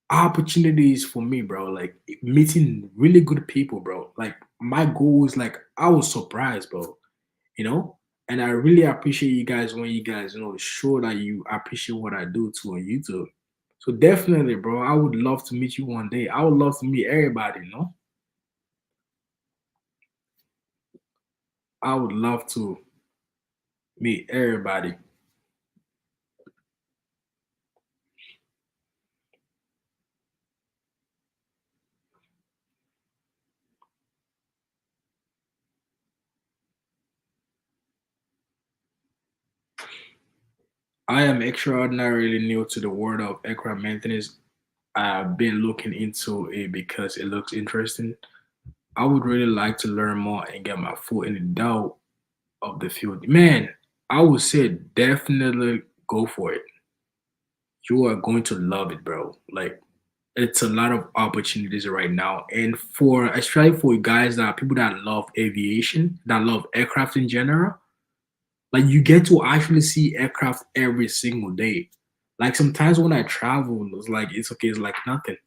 opportunities for me, bro. Like meeting really good people, bro. Like my goal is like I was surprised, bro. You know, and I really appreciate you guys when you guys show that you appreciate what I do too on YouTube. So definitely, bro, I would love to meet you one day. I would love to meet everybody. I would love to meet everybody. I am extraordinarily new to the world of aircraft maintenance. I've been looking into it because it looks interesting. I would really like to learn more and get my foot in the door of the field. Man, I would say definitely go for it. You are going to love it, bro. Like it's a lot of opportunities right now. And for especially for guys that people that love aviation, that love aircraft in general, like you get to actually see aircraft every single day. Like sometimes when I travel, it's like it's okay, it's like nothing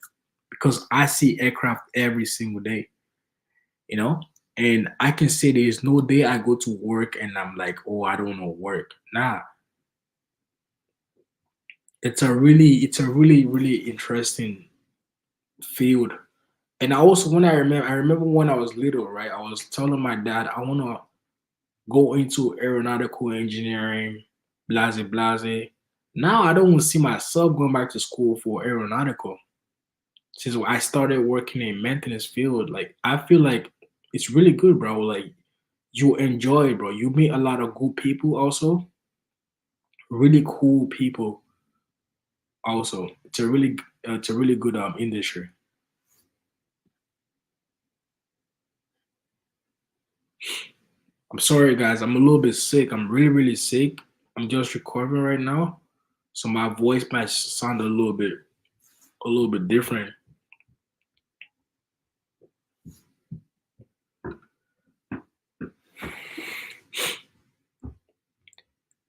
because I see aircraft every single day, you know? And I can say there's no day I go to work and I'm like, oh, I don't know work. Nah, it's a really interesting field. And I also when I remember when I was little, right? I was telling my dad I wanna go into aeronautical engineering, blase blase. Now I don't see myself going back to school for aeronautical. Since I started working in maintenance field, like I feel like it's really good, bro. Like you enjoy it, bro. You meet a lot of good people also, really cool people also. It's a really good industry. I'm sorry guys, I'm a little bit sick. I'm really sick. I'm just recovering right now. So my voice might sound a little bit different.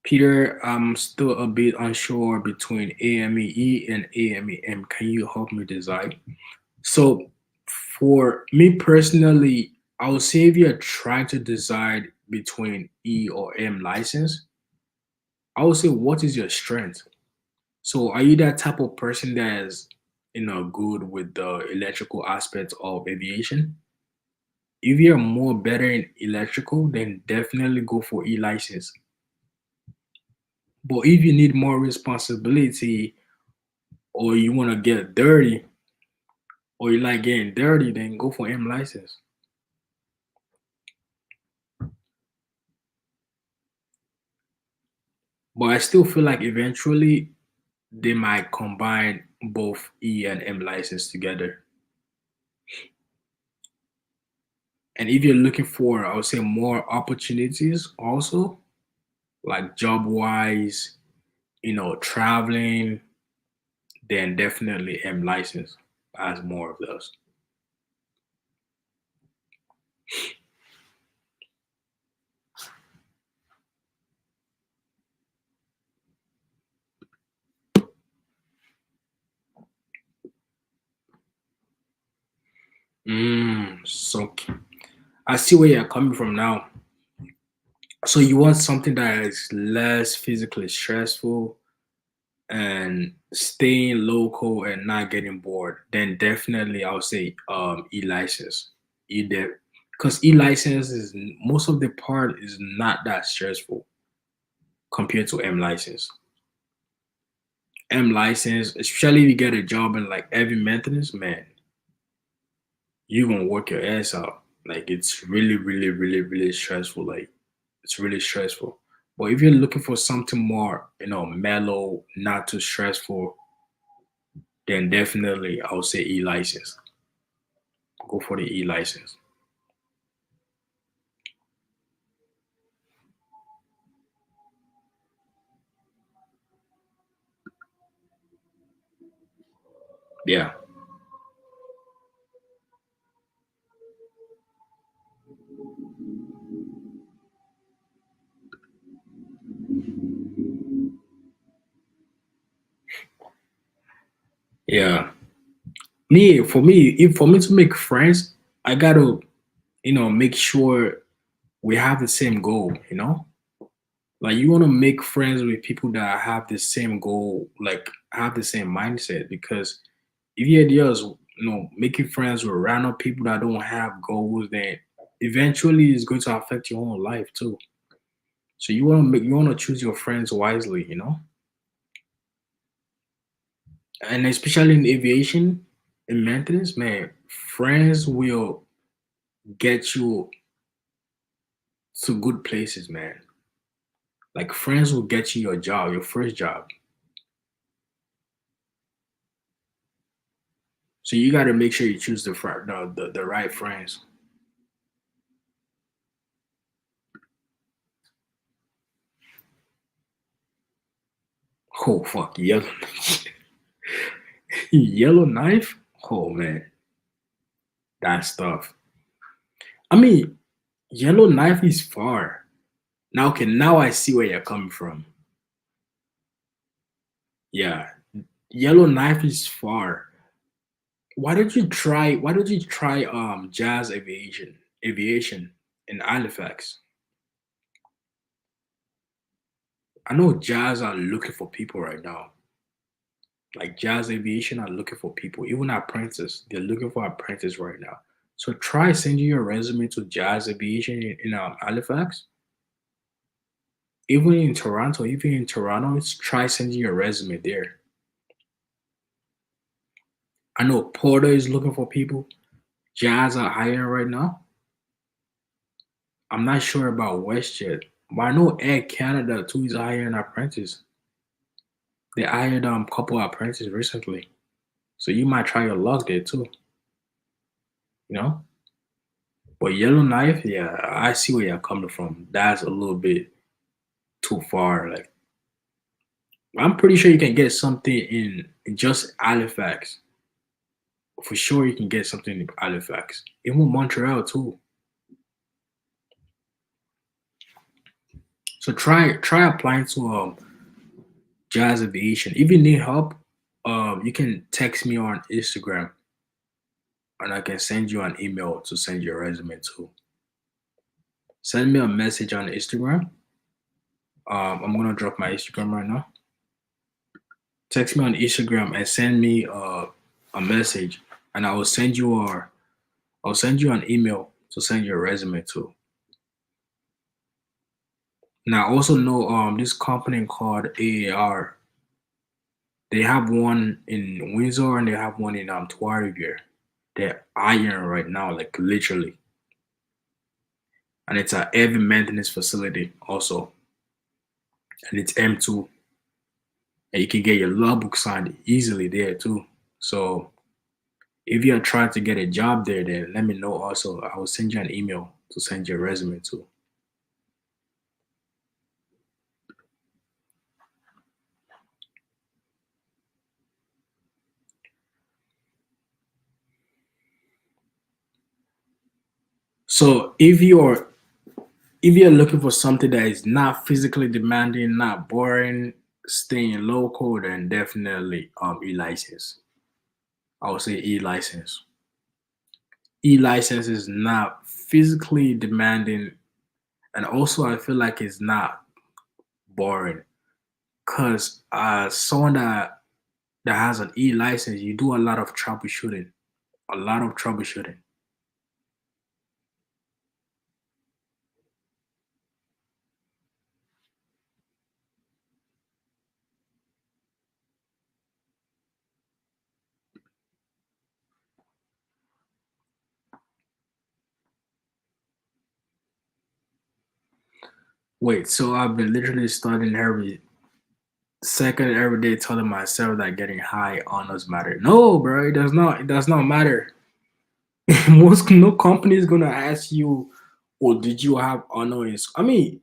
Peter, I'm still a bit unsure between AME and AMEM. Can you help me decide? So, for me personally, I would say if you're trying to decide between E or M license, I would say what is your strength? So, are you that type of person that is, good with the electrical aspects of aviation? If you're more better in electrical, then definitely go for E license. But if you need more responsibility or you want to get dirty or you like getting dirty, then go for M license. But I still feel like eventually they might combine both E and M license together. And if you're looking for, I would say, more opportunities also, like job wise, traveling, then definitely M license has more of those. So I see where you're coming from now. So you want something that is less physically stressful and staying local and not getting bored, then definitely I would say e-license. Either because e-license is most of the part is not that stressful compared to M license. M license, especially if you get a job in like heavy maintenance, man, you gonna work your ass out. Like it's really stressful. Like it's really stressful. But if you're looking for something more, mellow, not too stressful, then definitely I would say e-license. Go for the e-license. Yeah. Yeah. For me to make friends, I gotta, make sure we have the same goal. Like you want to make friends with people that have the same goal, like have the same mindset. Because if you're just, making friends with random people that don't have goals, then eventually it's going to affect your own life too. So you want to choose your friends wisely. And especially in aviation and maintenance, man, friends will get you to good places, man. Like friends will get you your job, your first job. So you got to make sure you choose the right friends. Oh fuck, yellow yellow knife. Oh man, that's tough. I mean, yellow knife is far. Now, okay, now I see where you're coming from. Yeah, yellow knife is far. Why don't you try jazz aviation in Halifax? I know jazz are looking for people right now. Like jazz aviation are looking for people, even apprentices. They're looking for apprentices right now. So try sending your resume to jazz aviation in Halifax. Even in Toronto, try sending your resume there. I know Porter is looking for people. Jazz are hiring right now. I'm not sure about WestJet, but I know Air Canada too is hiring apprentices. They hired couple apprentices recently, so you might try your luck there too. You know. But Yellowknife, yeah, I see where you're coming from. That's a little bit too far. Like I'm pretty sure you can get something in just Halifax. For sure, you can get something in Halifax. Even Montreal too. So try applying to Jazz Aviation. If you need help, you can text me on Instagram, and I can send you an email to send your resume to. Send me a message on Instagram. I'm gonna drop my Instagram right now. Text me on Instagram and send me a message, and I'll send you an email to send your resume to. Now I also know this company called AAR. They have one in Windsor and they have one in Trois-Rivières. They're iron right now, like literally, and it's a heavy maintenance facility also, and it's M2, and you can get your logbook signed easily there too. So if you're trying to get a job there, then let me know also. I will send you an email to send your resume to. So if you're looking for something that is not physically demanding, not boring, staying local, then definitely e-license. I would say e-license. E-license is not physically demanding, and also I feel like it's not boring. Cause someone that has an e-license, you do a lot of troubleshooting. A lot of troubleshooting. Wait, so I've been literally studying every second every day, telling myself that getting high honors matter. No, bro, it does not. It does not matter. Most no company is gonna ask you, "Oh, did you have honors?" I mean,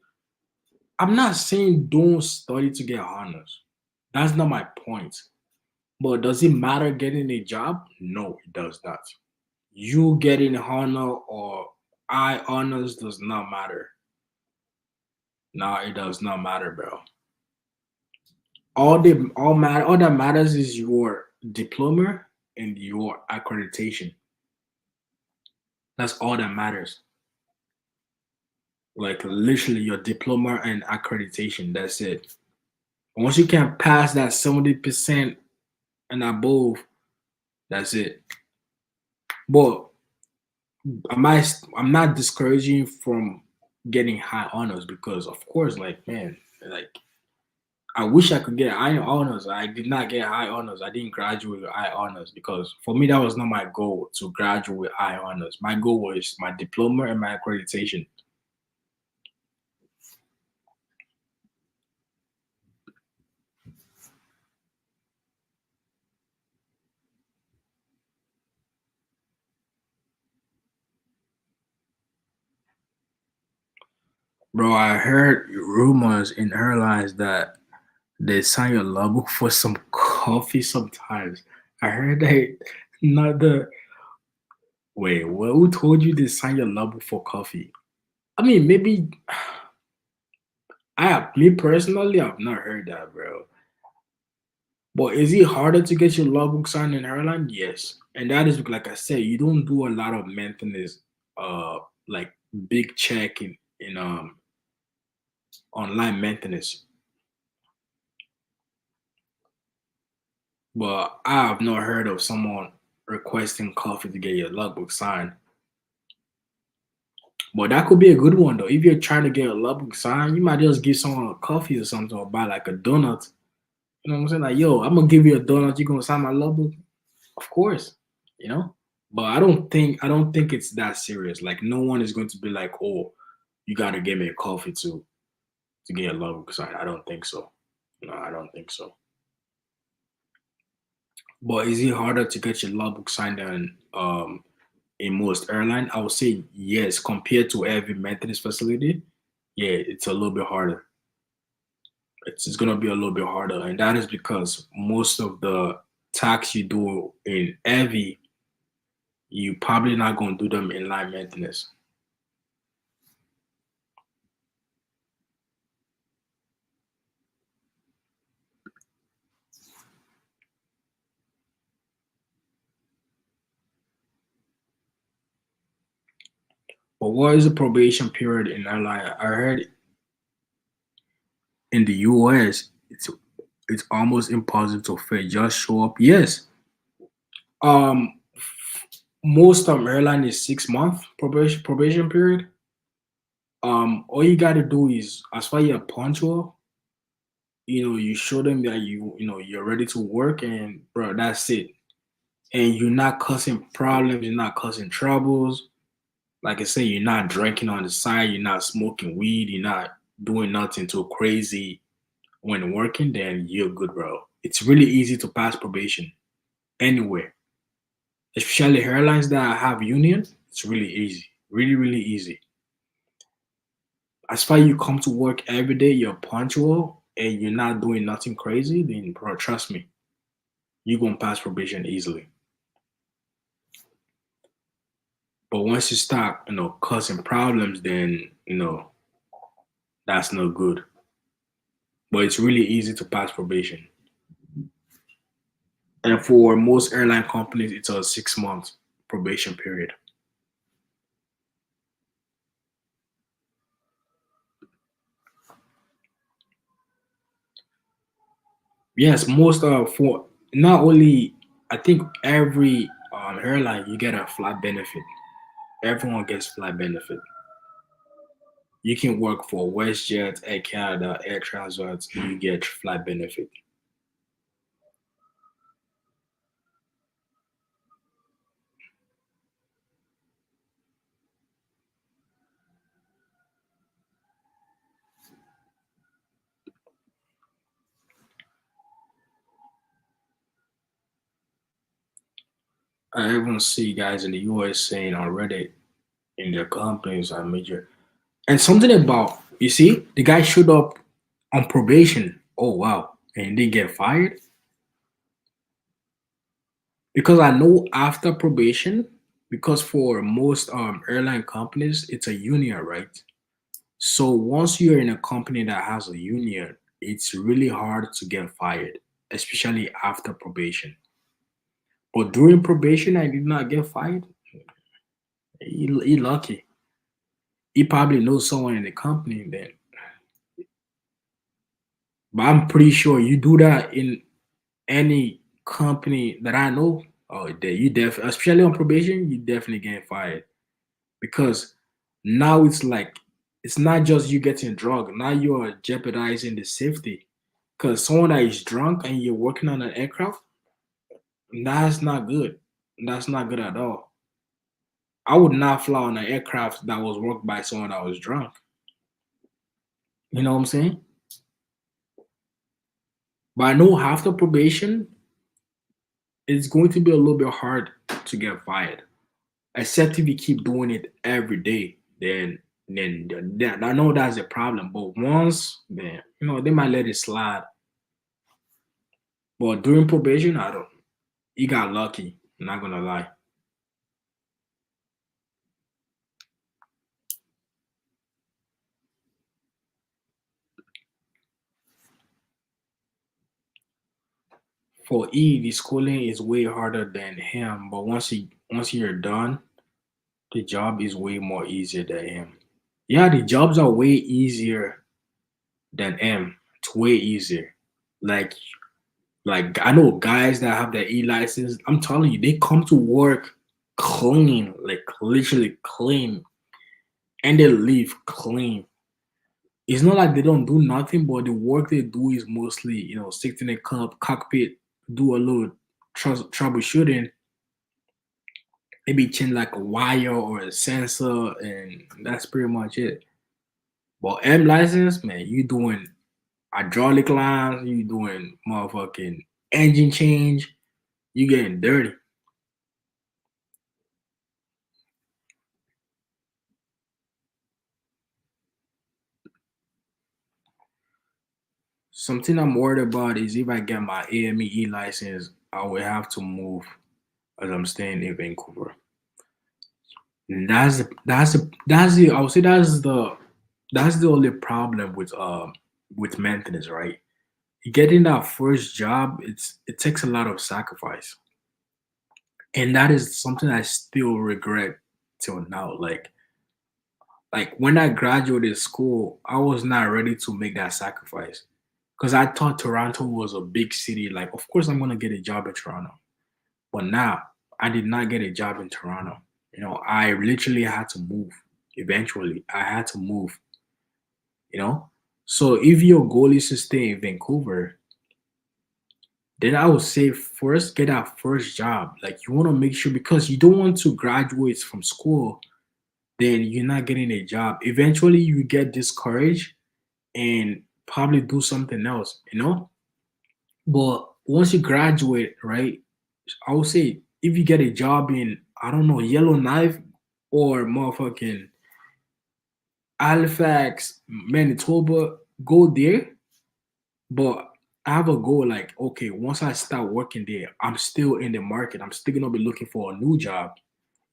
I'm not saying don't study to get honors. That's not my point. But does it matter getting a job? No, it does not. You getting honor or I honors does not matter. No, it does not matter, bro. All that matters is your diploma and your accreditation. That's all that matters. Like literally your diploma and accreditation. That's it. Once you can pass that 70% and above, that's it. But am I? I'm not discouraging you from getting high honors because, of course, like man, like I wish I could get high honors. I did not get high honors. I didn't graduate with high honors because for me that was not my goal to graduate with high honors. My goal was my diploma and my accreditation. Bro, I heard rumors in airlines that they sign your logbook for some coffee sometimes. I heard they not the wait, well, who told you they sign your logbook for coffee? I mean, maybe me personally, I've not heard that, bro. But is it harder to get your logbook signed in Ireland? Yes, and that is like I said, you don't do a lot of maintenance, like big check in online maintenance. But I have not heard of someone requesting coffee to get your logbook signed. But that could be a good one though. If you're trying to get a logbook signed, you might just give someone a coffee or something or buy like a donut. You know what I'm saying? Like, yo, I'm gonna give you a donut. You gonna sign my logbook? Of course. You know. But I don't think it's that serious. Like, no one is going to be like, oh, you gotta give me a coffee to get a logbook signed. I don't think so. No, I don't think so. But is it harder to get your logbook signed than in most airline? I would say yes, compared to every maintenance facility. Yeah, it's a little bit harder. It's gonna be a little bit harder, and that is because most of the tasks you do in heavy, you probably not gonna do them in line maintenance. But what is the probation period in airline? I heard in the US, it's almost impossible to fail. Just show up. Yes. Um, most airline is 6 month probation period. All you gotta do is as far as you're punctual, you show them that you're ready to work, and bro, that's it. And you're not causing problems, you're not causing troubles. Like I say, you're not drinking on the side, you're not smoking weed, you're not doing nothing too crazy when working, then you're good, bro. It's really easy to pass probation anywhere, especially airlines that have union. It's really easy, really, really easy. As far as you come to work every day, you're punctual and you're not doing nothing crazy, then bro, trust me, you're gonna pass probation easily. But once you start, causing problems, then that's no good. But it's really easy to pass probation. And for most airline companies, it's a 6 month probation period. Yes, most for not only I think every airline you get a flight benefit. Everyone gets flight benefit. You can work for WestJet, Air Canada, Air Transat, you get flight benefit. I even see guys in the US saying already in their companies are major. And something about you see, the guy showed up on probation. Oh wow, and he didn't get fired. because I know after probation, because for most airline companies, it's a union, right? So once you're in a company that has a union, it's really hard to get fired, especially after probation. But during probation, I did not get fired. He lucky. He probably knows someone in the company then. But I'm pretty sure you do that in any company that I know. Oh, you especially on probation, you definitely get fired because now it's like it's not just you getting drunk. Now you are jeopardizing the safety because someone that is drunk and you're working on an aircraft, that's not good. That's not good at all. I would not fly on an aircraft that was worked by someone that was drunk. You know what I'm saying? But I know after probation, it's going to be a little bit hard to get fired, except if you keep doing it every day. Then I know that's a problem. But once, then they might let it slide. But during probation, I don't. You got lucky. I'm not gonna lie. For E, the schooling is way harder than him. But once you're done, the job is way more easier than him. Yeah, the jobs are way easier than him. It's way easier. Like like I know guys that have their E license. I'm telling you, they come to work clean, like literally clean, and they leave clean. It's not like they don't do nothing, but the work they do is mostly, sit in a cockpit, do a little troubleshooting, maybe change like a wire or a sensor, and that's pretty much it. But M license, man, you doing hydraulic lines, you doing motherfucking engine change, you getting dirty. Something I'm worried about is if I get my AME license, I will have to move as I'm staying in Vancouver. And that's the I would say that's the only problem with maintenance, right? Getting that first job, it takes a lot of sacrifice. And that is something I still regret till now. Like when I graduated school, I was not ready to make that sacrifice. Because I thought Toronto was a big city. Like, of course I'm gonna get a job in Toronto. But now I did not get a job in Toronto. I literally had to move. Eventually, I had to move, you know? So if your goal is to stay in Vancouver, then I would say first get that first job. Like you want to make sure because you don't want to graduate from school, then you're not getting a job. Eventually you get discouraged and probably do something else. But once you graduate, right, I would say if you get a job in, I don't know, Yellowknife or motherfucking Halifax, Manitoba, go there. But I have a goal like, okay, once I start working there, I'm still in the market. I'm still gonna be looking for a new job.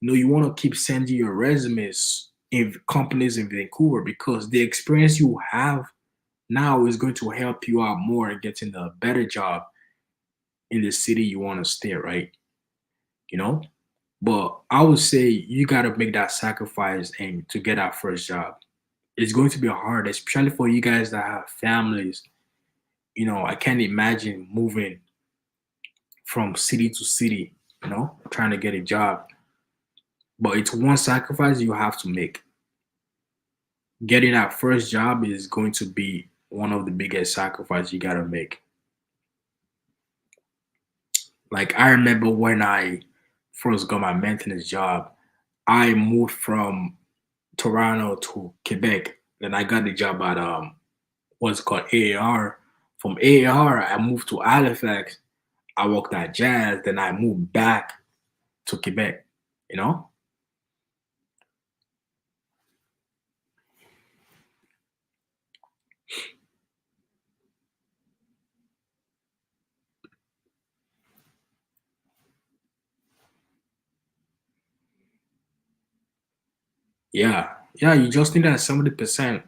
You want to keep sending your resumes in companies in Vancouver because the experience you have now is going to help you out more in getting a better job in the city you want to stay, right? You know? But I would say you gotta make that sacrifice and to get that first job. It's going to be hard, especially for you guys that have families. I can't imagine moving from city to city, trying to get a job. But it's one sacrifice you have to make. Getting that first job is going to be one of the biggest sacrifices you gotta make. Like I remember when I first got my maintenance job, I moved from Toronto to Quebec. Then I got the job at what's it called AAR. From AAR, I moved to Halifax. I worked at Jazz. Then I moved back to Quebec. You know, Yeah, yeah, you just need that 70%.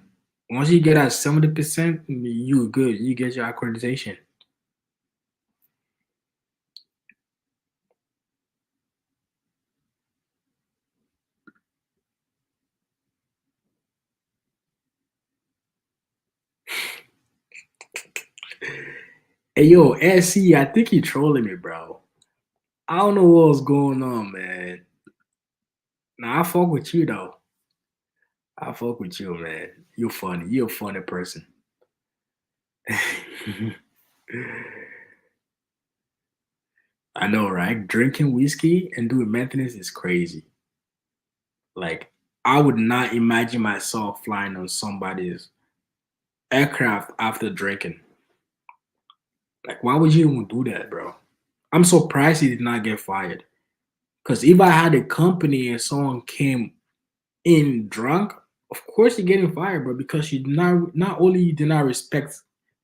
Once you get at 70%, you good. You get your accreditation. Hey yo, SC, I think you trolling me, bro. I don't know what's going on, man. Nah, I fuck with you though. I fuck with you, man. You're funny. You're a funny person. I know, right? Drinking whiskey and doing maintenance is crazy. Like, I would not imagine myself flying on somebody's aircraft after drinking. Like, why would you even do that, bro? I'm surprised he did not get fired. Because if I had a company and someone came in drunk, of course you're getting fired, bro. Because you not only you did not respect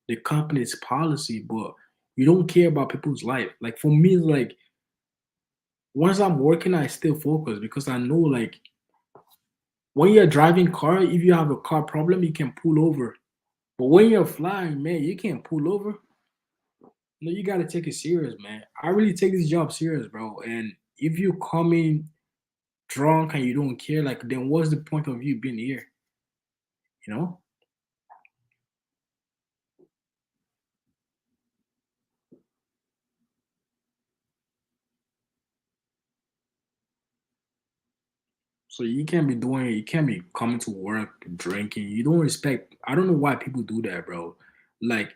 the company's policy, but you don't care about people's life. Like for me, like once I'm working, I still focus because I know like when you're driving car, if you have a car problem, you can pull over. But when you're flying, man, you can't pull over. No, you gotta take it serious, man. I really take this job serious, bro. And if you come in drunk and you don't care, like then what's the point of you being here? You know? So you can't be doing it. You can't be coming to work drinking. You don't respect. I don't know why people do that, bro. Like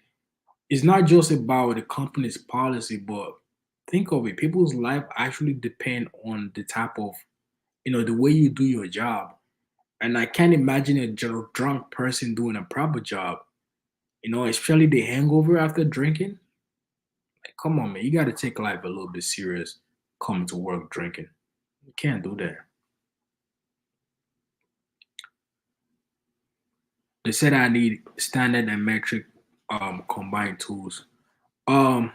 it's not just about the company's policy, but think of it. People's life actually depend on the type of the way you do your job. And I can't imagine a drunk person doing a proper job. Especially the hangover after drinking. Like, come on, man. You got to take life a little bit serious. Coming to work drinking. You can't do that. They said I need standard and metric combined tools. Um,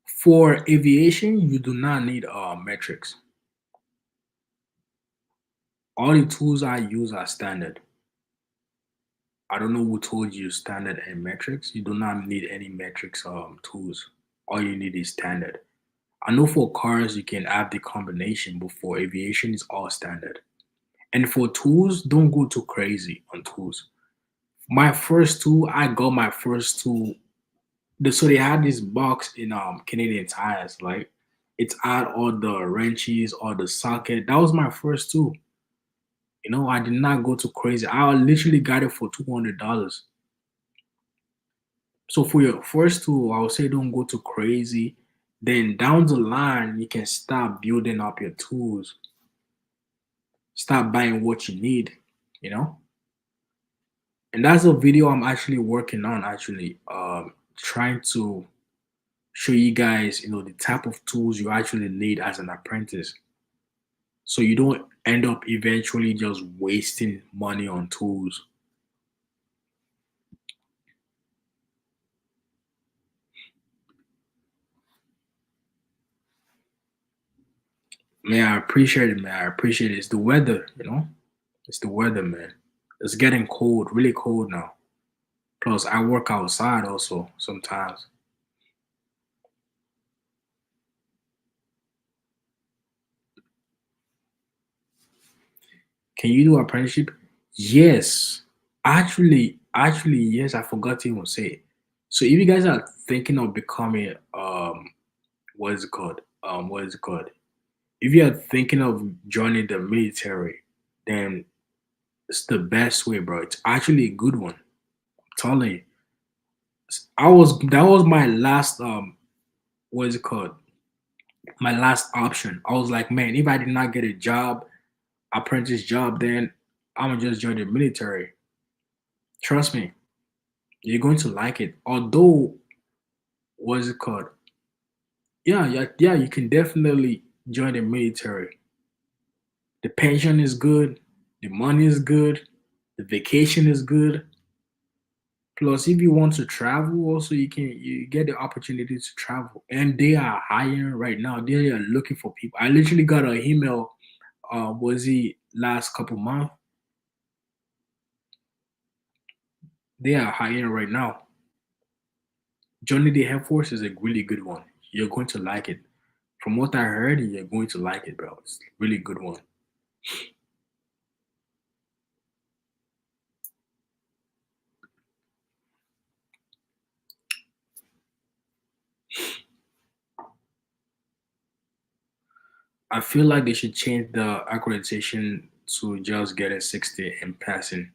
for aviation, you do not need metrics. All the tools I use are standard. I don't know who told you standard and metrics. You do not need any metrics tools. All you need is standard. I know for cars you can have the combination, but for aviation it's all standard. And for tools, don't go too crazy on tools. My first tool, I got my first tool. So they had this box in Canadian tires, like it's had all the wrenches, all the socket. That was my first tool. I did not go too crazy. I literally got it for $200. So for your first tool, I would say don't go too crazy. Then down the line, you can start building up your tools. Start buying what you need, you know. And that's a video I'm actually working on. Actually, trying to show you guys, the type of tools you actually need as an apprentice, so you don't end up eventually just wasting money on tools. Man, I appreciate it, man. I appreciate it. It's the weather. It's the weather, man. It's getting cold, really cold now. Plus, I work outside also sometimes. Can you do apprenticeship? Yes. Actually, yes, I forgot to even say it. So if you guys are thinking of becoming what is it called? What is it called? If you are thinking of joining the military, then it's the best way, bro. It's actually a good one. I'm telling you. That was my last what is it called? My last option. I was like, man, if I did not get a job, apprentice job, then I'm gonna just join the military. Trust me, you're going to like it. Although, what is it called? Yeah, yeah, yeah, you can definitely join the military. The pension is good, the money is good, the vacation is good. Plus, if you want to travel, also you get the opportunity to travel, and they are hiring right now. They are looking for people. I literally got an email. Was it last couple months? They are hiring right now. Joining the Air Force is a really good one. You're going to like it. From what I heard, you're going to like it, bro. It's a really good one. I feel like they should change the accreditation to just get a 60 and passing.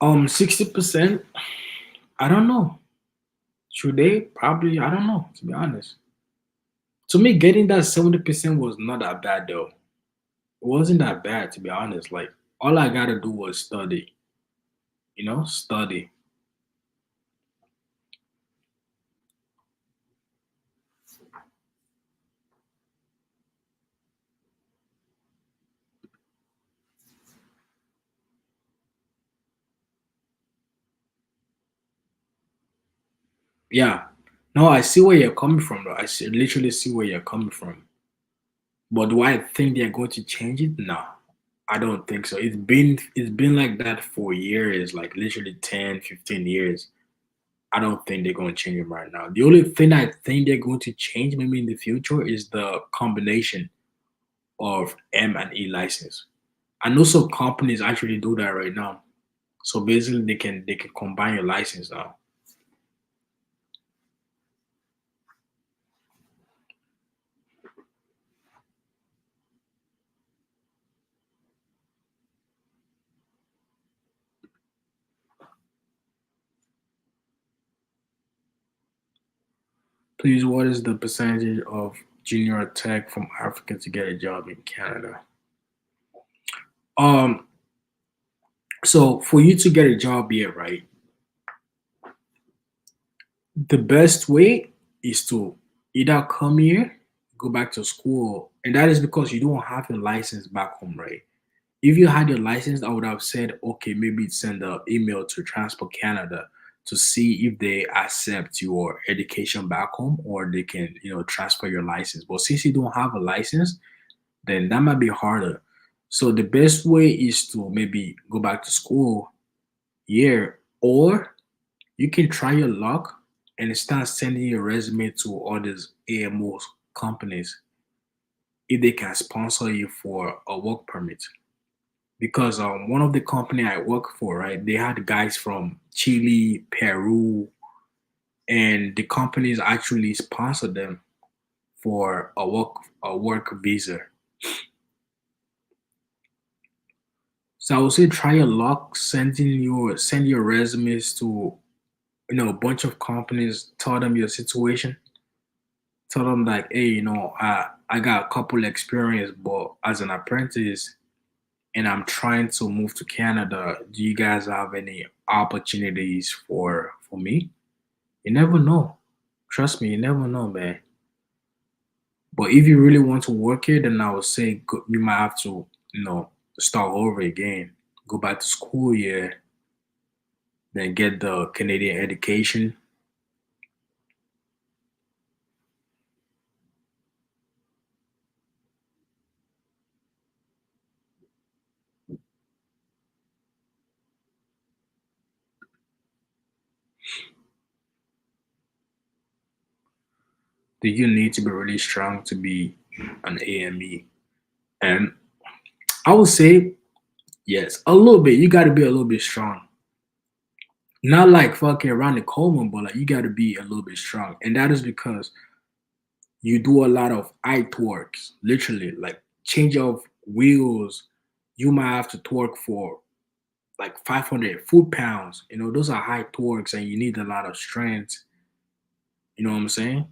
60%. I don't know. Should they? Probably. I don't know. To be honest, to me, getting that 70% was not that bad though. It wasn't that bad to be honest. Like all I gotta do was study. Study. Yeah. No, I see where you're coming from though. Literally see where you're coming from. But do I think they're going to change it? No, I don't think so. It's been like that for years, like literally 10, 15 years. I don't think they're going to change it right now. The only thing I think they're going to change maybe in the future is the combination of M and E license. I know some companies actually do that right now. So basically they can combine your license now. Please, what is the percentage of junior tech from Africa to get a job in Canada? Um, so for you to get a job here, right, the best way is to either come here, go back to school, and that is because you don't have a license back home, right? If you had your license, I would have said, okay, maybe send an email to Transport Canada to see if they accept your education back home or they can, transfer your license. But since you don't have a license, then that might be harder. So the best way is to maybe go back to school here, or you can try your luck and start sending your resume to all these AMO companies if they can sponsor you for a work permit. Because one of the company I work for, right, they had guys from Chile, Peru, and the companies actually sponsored them for a work visa. So I would say try your luck send your resumes to a bunch of companies, tell them your situation, tell them like, hey, I got a couple experience, but as an apprentice, and I'm trying to move to Canada. Do you guys have any opportunities for me? You never know. Trust me, you never know, man. But if you really want to work here, then I would say you might have to, start over again. Go back to school, yeah, then get the Canadian education. Do you need to be really strong to be an AME? And I would say yes, a little bit. You got to be a little bit strong. Not like fucking Ronnie Coleman, but like you got to be a little bit strong. And that is because you do a lot of eye torques, literally, like change of wheels. You might have to torque for like 500 foot-pounds. Those are high torques and you need a lot of strength. You know what I'm saying?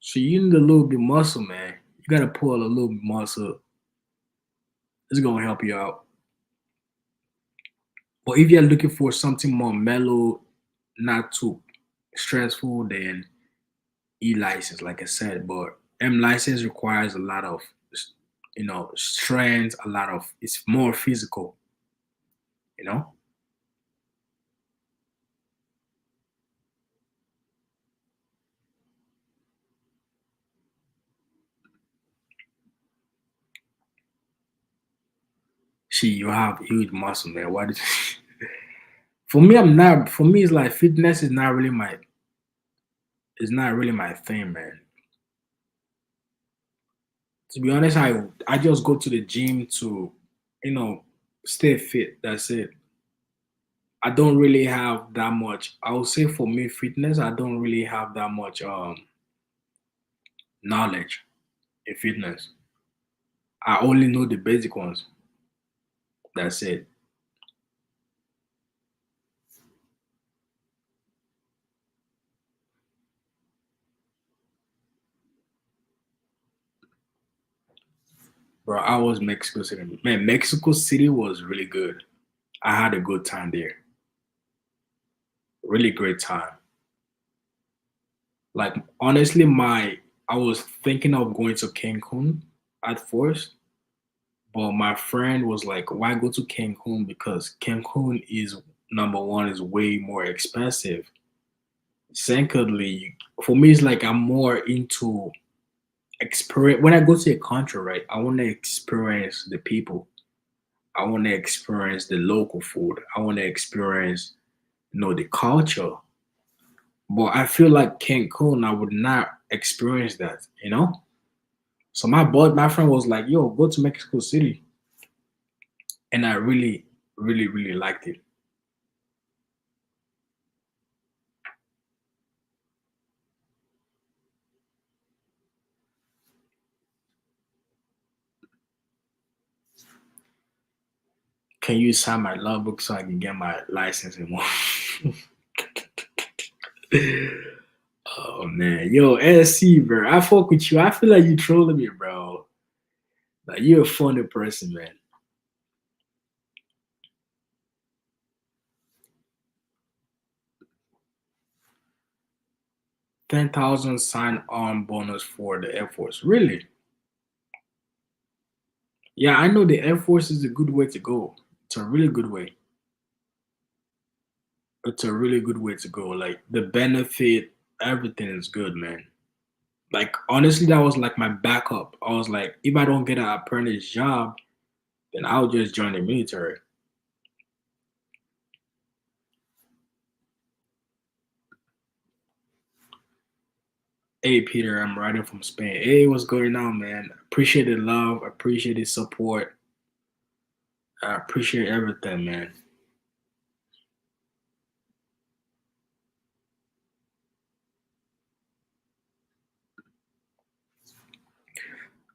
So you need a little bit muscle, man. You got to pull a little bit muscle. It's going to help you out. But if you're looking for something more mellow, not too stressful, then E license, like I said. But M license requires a lot of, strength, it's more physical, you know? She, you have huge muscle, man. Why did for me, I'm not. For me, it's like fitness is not really my. It's not really my thing, man. To be honest, I just go to the gym to, you know, stay fit. That's it. I don't really have that much. I would say for me, fitness, I don't really have that much knowledge in fitness. I only know the basic ones. That's it. Bro, I was Mexico City. Man, Mexico City was really good. I had a good time there. Really great time. Like honestly, my I was thinking of going to Cancun at first, but my friend was like, "Why go to Cancun? Because Cancun is number one is way more expensive. Secondly, for me, it's like I'm more into experience. When I go to a country, right, I want to experience the people. I want to experience the local food. I want to experience, the culture. But I feel like Cancun, I would not experience that. So my friend was like, "Yo, go to Mexico City," and I really, really, really liked it. Can you sign my logbook so I can get my license and more? Oh man, yo, SC, bro, I fuck with you. I feel like you trolling me, bro. Like you're a funny person, man. 10,000 sign on bonus for the Air Force. Really? Yeah, I know the Air Force is a good way to go. It's a really good way. It's a really good way to go. Like the benefit, everything is good, man. Like honestly, that was like my backup. I was like, if I don't get an apprentice job, then I'll just join the military. Hey Peter, I'm writing from Spain. Hey, what's going on, man? Appreciate the love, appreciate the support, I appreciate everything, man.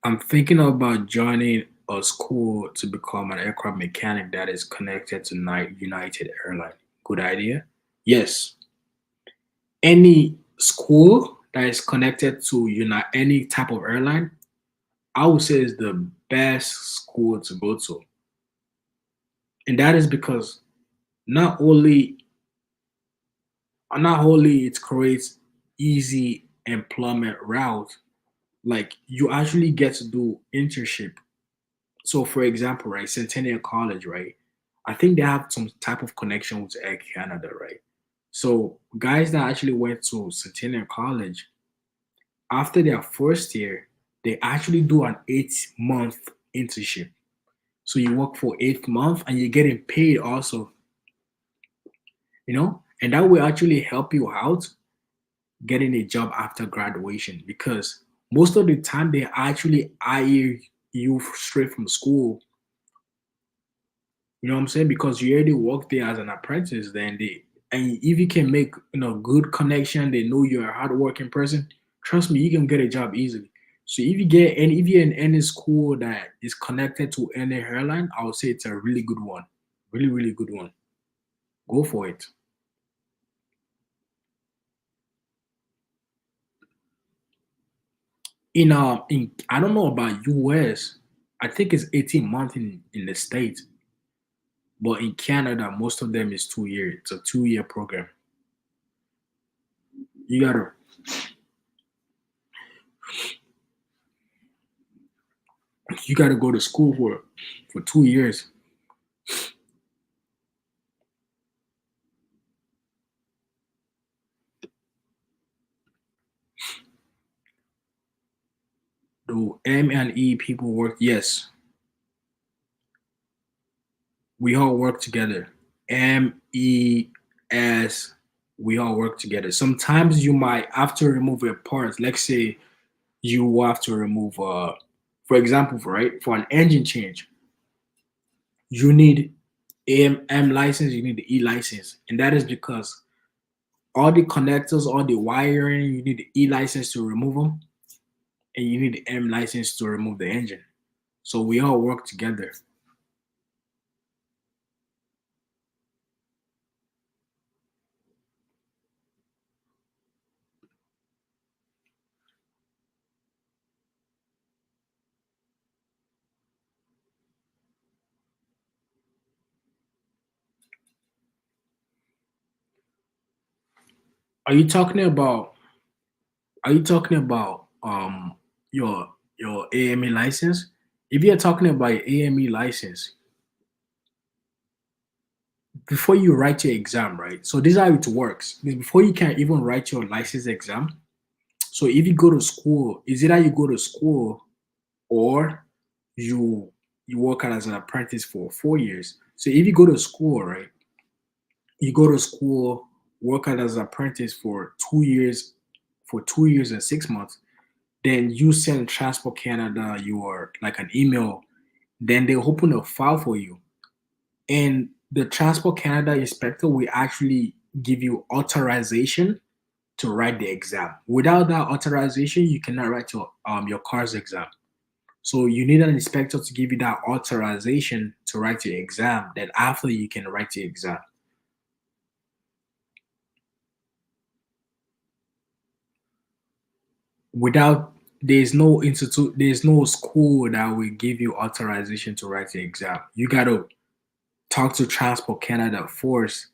I'm thinking about joining a school to become an aircraft mechanic that is connected to United Airlines. Good idea? Yes. Any school that is connected to any type of airline, I would say is the best school to go to. And that is because not only not only it creates easy employment route, like you actually get to do internship. So for example, right, Centennial College, right? I think they have some type of connection with Air Canada, right? So guys that actually went to Centennial College, after their first year, they actually do an 8 month internship. So you work for 8 months and you're getting paid also, and that will actually help you out getting a job after graduation because most of the time they actually hire you straight from school. You know what I'm saying? Because you already work there as an apprentice, then and if you can make good connection, they know you're a hardworking person. Trust me, you can get a job easily. So if you're in any school that is connected to any airline, I would say it's a really good one, really really good one. Go for it. In I don't know about US, I think it's 18 months in the States, but in Canada, most of them is 2 years. It's a 2 year program. You gotta you gotta go to school for 2 years. Do M and E people work? Yes. We all work together. MES. We all work together. Sometimes you might have to remove a part. Let's say you have to remove, for example, right, for an engine change, you need AM license, you need the E license, and that is because all the connectors, all the wiring, you need the E license to remove them, and you need the M license to remove the engine. So we all work together. Are you talking about? Are you talking about your AME license? If you're talking about your AME license, before you write your exam, right? So this is how it works. Before you can even write your license exam, so if you go to school, is either you go to school or you you work out as an apprentice for 4 years. So if you go to school, right, you go to school, work out as an apprentice for 2 years and 6 months, then you send Transport Canada your like an email, then they open a file for you. And the Transport Canada inspector will actually give you authorization to write the exam. Without that authorization, you cannot write your car's exam. So you need an inspector to give you that authorization to write your exam. Then after you can write your exam. Without there's no school that will give you authorization to write the exam. You gotta talk to Transport Canada first.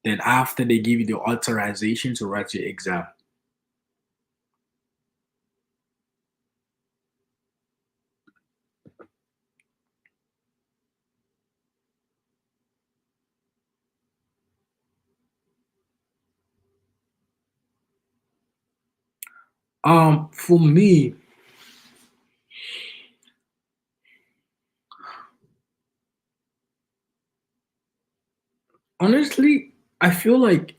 Then after they give you the authorization to write your exam. For me, honestly, I feel like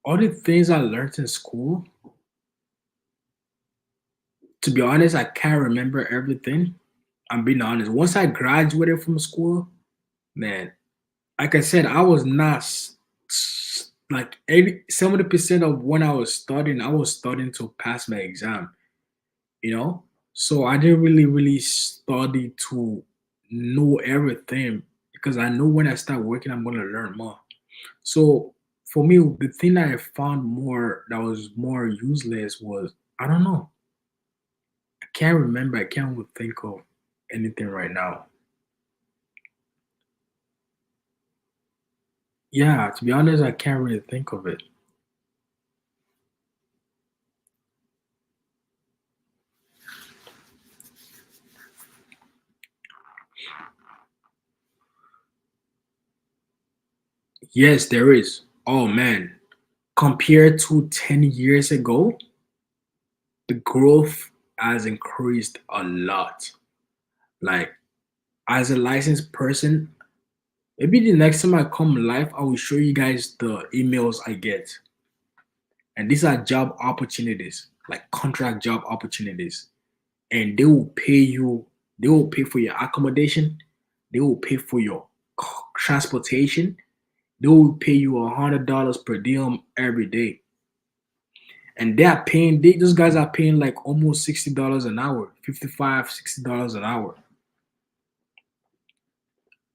all the things I learned in school, to be honest, I can't remember everything. I'm being honest. Once I graduated from school, man, like I said, I was not like 70% of when I was studying to pass my exam, you know? So I didn't really study to know everything because I know when I start working, I'm gonna learn more. So for me, the thing that I found more that was more useless was I don't know. I can't remember. I can't even think of anything right now. Yeah, to be honest, I can't really think of it. Yes, there is. Oh man, compared to 10 years ago, the growth has increased a lot. Like, as a licensed person, maybe the next time I come live, I will show you guys the emails I get. And these are job opportunities, like contract job opportunities. And they will pay for your accommodation, they will pay for your transportation, they will pay you $100 per diem every day. And those guys are paying like almost $60 an hour, 55, $60 an hour.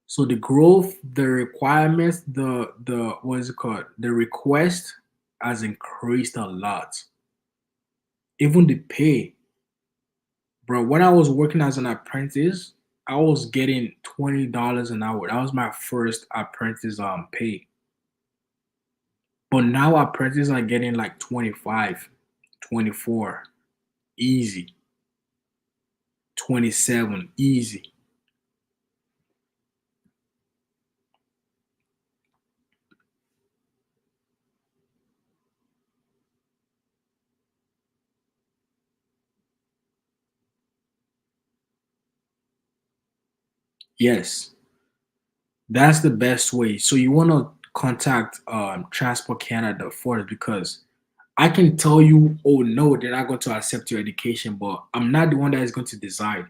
So the growth, the requirements, the what is it called? The request has increased a lot. Even the pay, bro. When I was working as an apprentice, I was getting $20 an hour. That was my first apprentice pay. But now apprentices are getting like 25, 24, easy, 27, easy. Yes. That's the best way. So you want to contact Transport Canada first because I can tell you, oh no, they're not going to accept your education, but I'm not the one that is going to decide.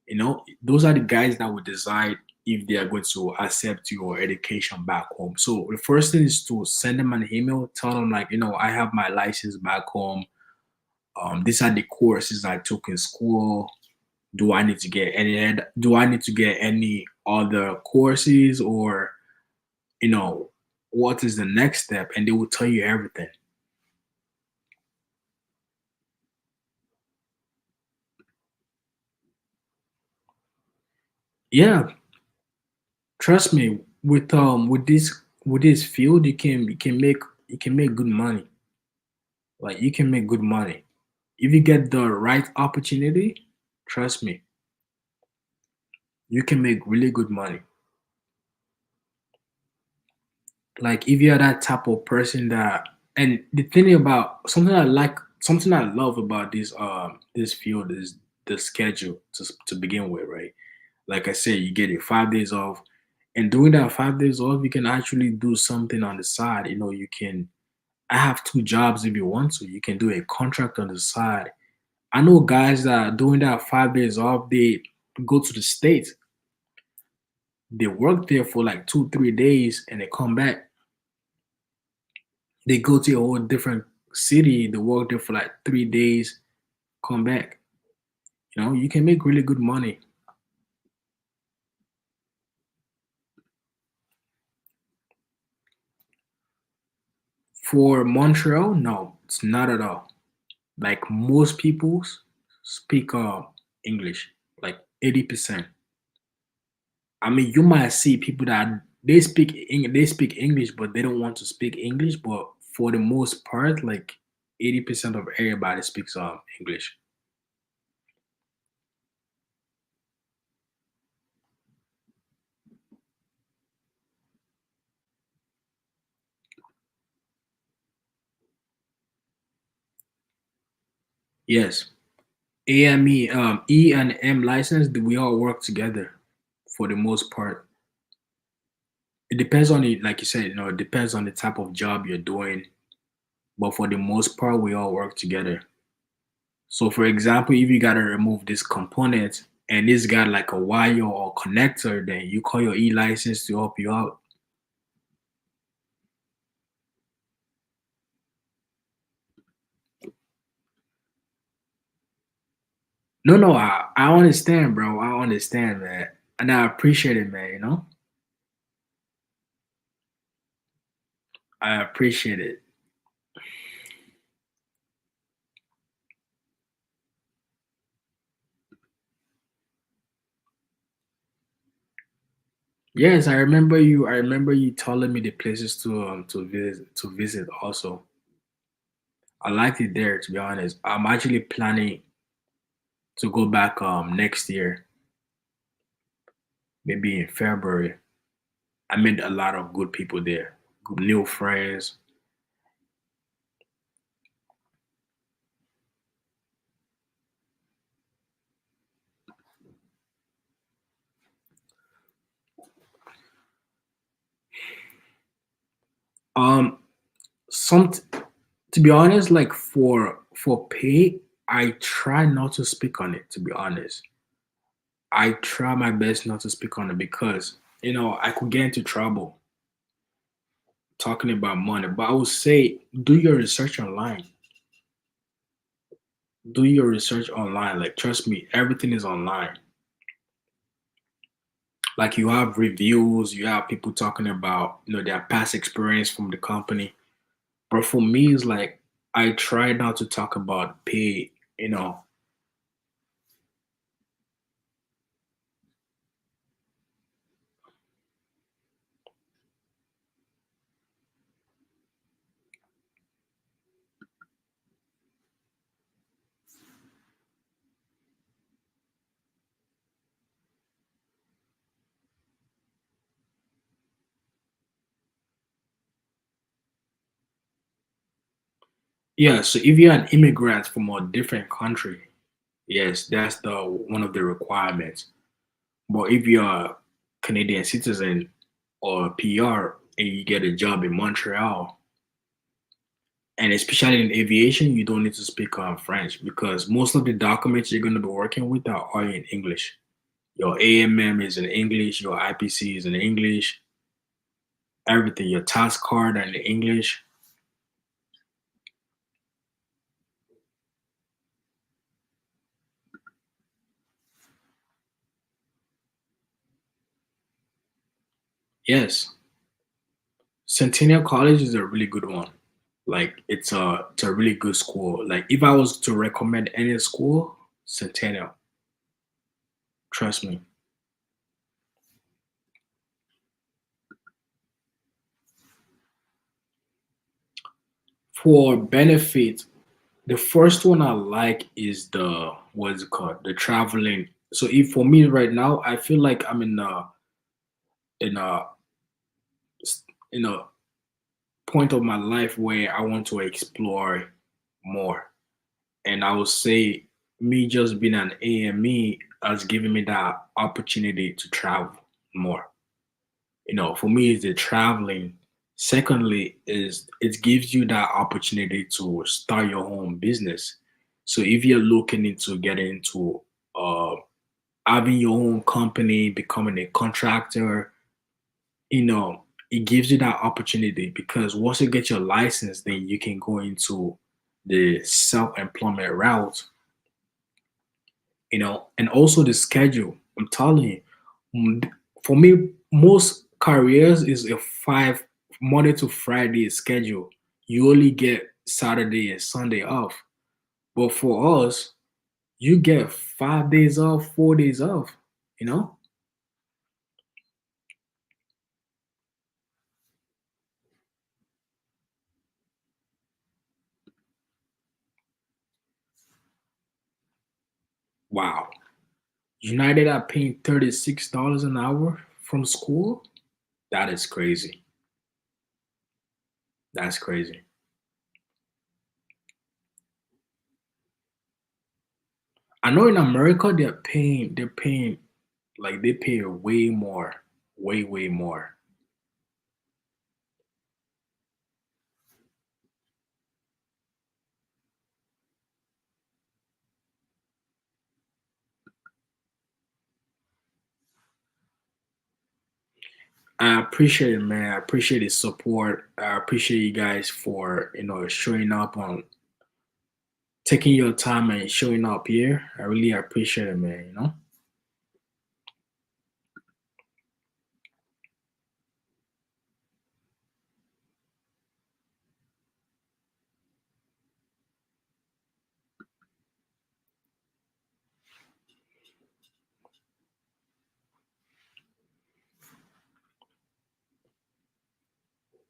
You know, those are the guys that will decide if they are going to accept your education back home. So the first thing is to send them an email, tell them like, I have my license back home. These are the courses I took in school. Do I need to get any other courses, or you know what is the next step? And they will tell you everything. Yeah, trust me, with this field, you can make good money. Like you can make good money if you get the right opportunity. Trust me, you can make really good money. Like if you're that type of person that, and the thing about something I love about this field is the schedule to begin with, right? Like I said, you get your 5 days off, and during that 5 days off, you can actually do something on the side. You can. I have two jobs if you want to. You can do a contract on the side. I know guys that during that 5 days off, they go to the States. They work there for like 2, 3 days, and they come back. They go to a whole different city. They work there for like 3 days, come back. You can make really good money. For Montreal, no, it's not at all. Like most people speak English, like 80%. I mean, you might see people that they speak English, but they don't want to speak English. But for the most part, like 80% of everybody speaks English. Yes, E and M license, we all work together for the most part. It depends on the, like you said, it depends on the type of job you're doing. But for the most part, we all work together. So, for example, if you gotta remove this component and it's got like a wire or connector, then you call your e license to help you out. No, no, I understand, bro. I understand, man, and I appreciate it, man. I appreciate it. Yes, I remember you. I remember you telling me the places to visit. Also, I liked it there. To be honest, I'm actually planning to go back next year, maybe in February. I met a lot of good people there, good new friends. Um, some To be honest, like for pay, I try not to speak on it. To be honest, I try my best not to speak on it because I could get into trouble talking about money. But I would say do your research online. Do your research online. Like trust me, everything is online. Like you have reviews, you have people talking about their past experience from the company. But for me, it's like I try not to talk about pay. You know, yeah. So if you're an immigrant from a different country, yes, that's the one of the requirements. But if you're a Canadian citizen, or PR and you get a job in Montreal, and especially in aviation, you don't need to speak French because most of the documents you're going to be working with are in English. Your AMM is in English, your IPC is in English, everything, your task card are in English. Yes, Centennial College is a really good one. Like it's a really good school. Like if I was to recommend any school, Centennial, trust me. For benefit, the first one I like is the what's it called? The traveling. So if for me right now, I feel like I'm in a in a point of my life where I want to explore more. And I would say me just being an AME has given me that opportunity to travel more. For me, it's the traveling. Secondly, is it gives you that opportunity to start your own business. So if you're looking into getting into uh, having your own company, becoming a contractor, it gives you that opportunity because once you get your license, then you can go into the self-employment route, and also the schedule. I'm telling you, for me, most careers is a five Monday to Friday schedule. You only get Saturday and Sunday off. But for us, you get 5 days off, 4 days off, you know? Wow. United are paying $36 an hour from school? That is crazy. That's crazy. I know in America they're paying like they pay way more, way, way more. I appreciate it, man. I appreciate the support. I appreciate you guys for showing up on taking your time and showing up here. I really appreciate it, man.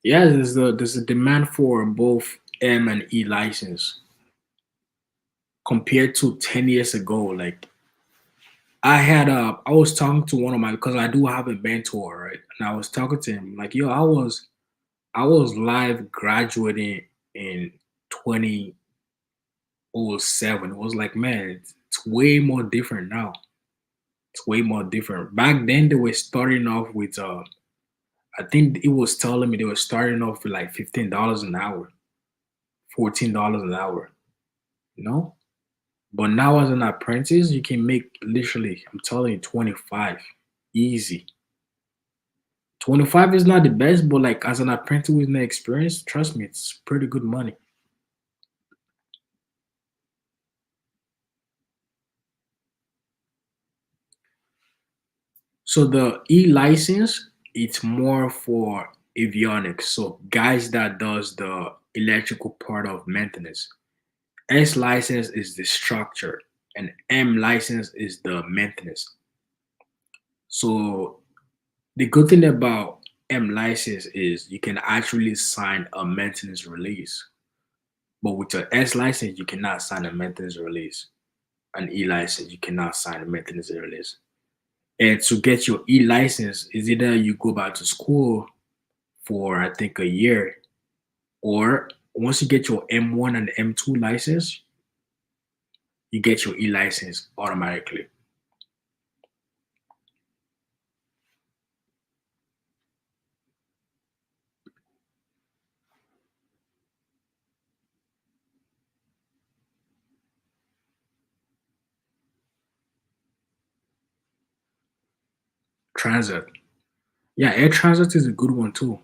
Yeah, there's a demand for both M and E license compared to 10 years ago. Like I was talking to one of my because I do have a mentor, right? And I was talking to him like, yo, I was live graduating in 2007. It was like, man, it's way more different now. It's way more different. Back then, they were starting off with, I think it was telling me they were starting off with like $15 an hour, $14 an hour, you know? But now as an apprentice, you can make literally, I'm telling you, 25 easy. 25 is not the best, but like as an apprentice with no experience, trust me, it's pretty good money. So the E license, it's more for avionics. So guys that does the electrical part of maintenance. S license is the structure, and M license is the maintenance. So the good thing about M license is you can actually sign a maintenance release. But with your S license, you cannot sign a maintenance release. An E license, you cannot sign a maintenance release. And to get your E license is either you go back to school for I think a year, or once you get your M1 and M2 license, you get your E license automatically. Transit. Yeah, Air Transit is a good one too.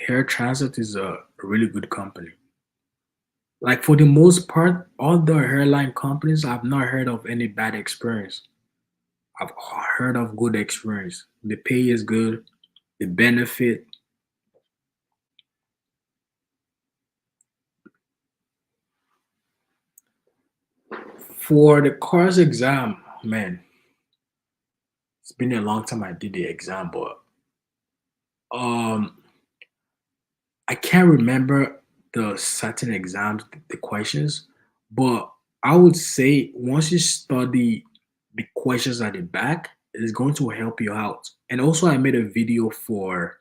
Air Transit is a really good company. Like for the most part, all the airline companies, I've not heard of any bad experience. I've heard of good experience. The pay is good, the benefit. For the cars exam, man, it's been a long time I did the exam, but um, I can't remember the certain exams, the questions, but I would say once you study the questions at the back, it's going to help you out. And also, I made a video for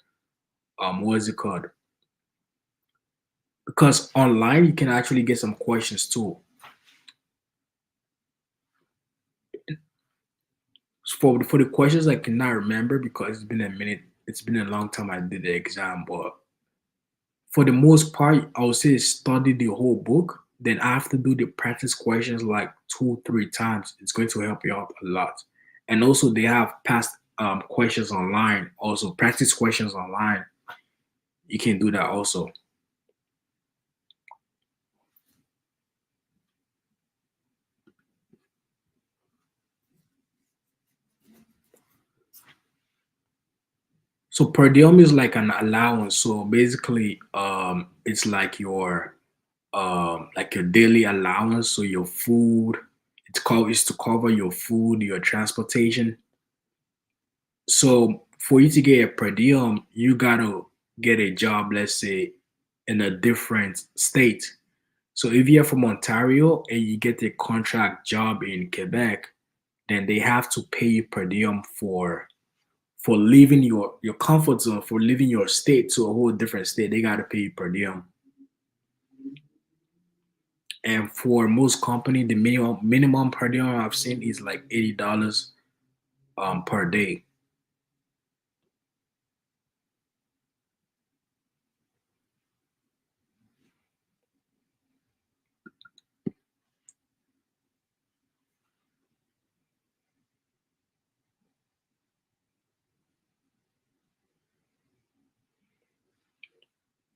what is it called? Because online you can actually get some questions too. For the questions I cannot remember because it's been a minute. It's been a long time I did the exam, but for the most part, I would say study the whole book. Then I have to do the practice questions like 2, 3 times. It's going to help you out a lot. And also, they have past questions online. Also, practice questions online. You can do that also. So per diem is like an allowance. So basically, it's like your daily allowance. So your food, it's to cover your food, your transportation. So for you to get a per diem, you gotta get a job, let's say, in a different state. So if you're from Ontario and you get a contract job in Quebec, then they have to pay you per diem for leaving your comfort zone, for leaving your state to a whole different state. They gotta pay you per diem. And for most company, the minimum per diem I've seen is like $80 per day.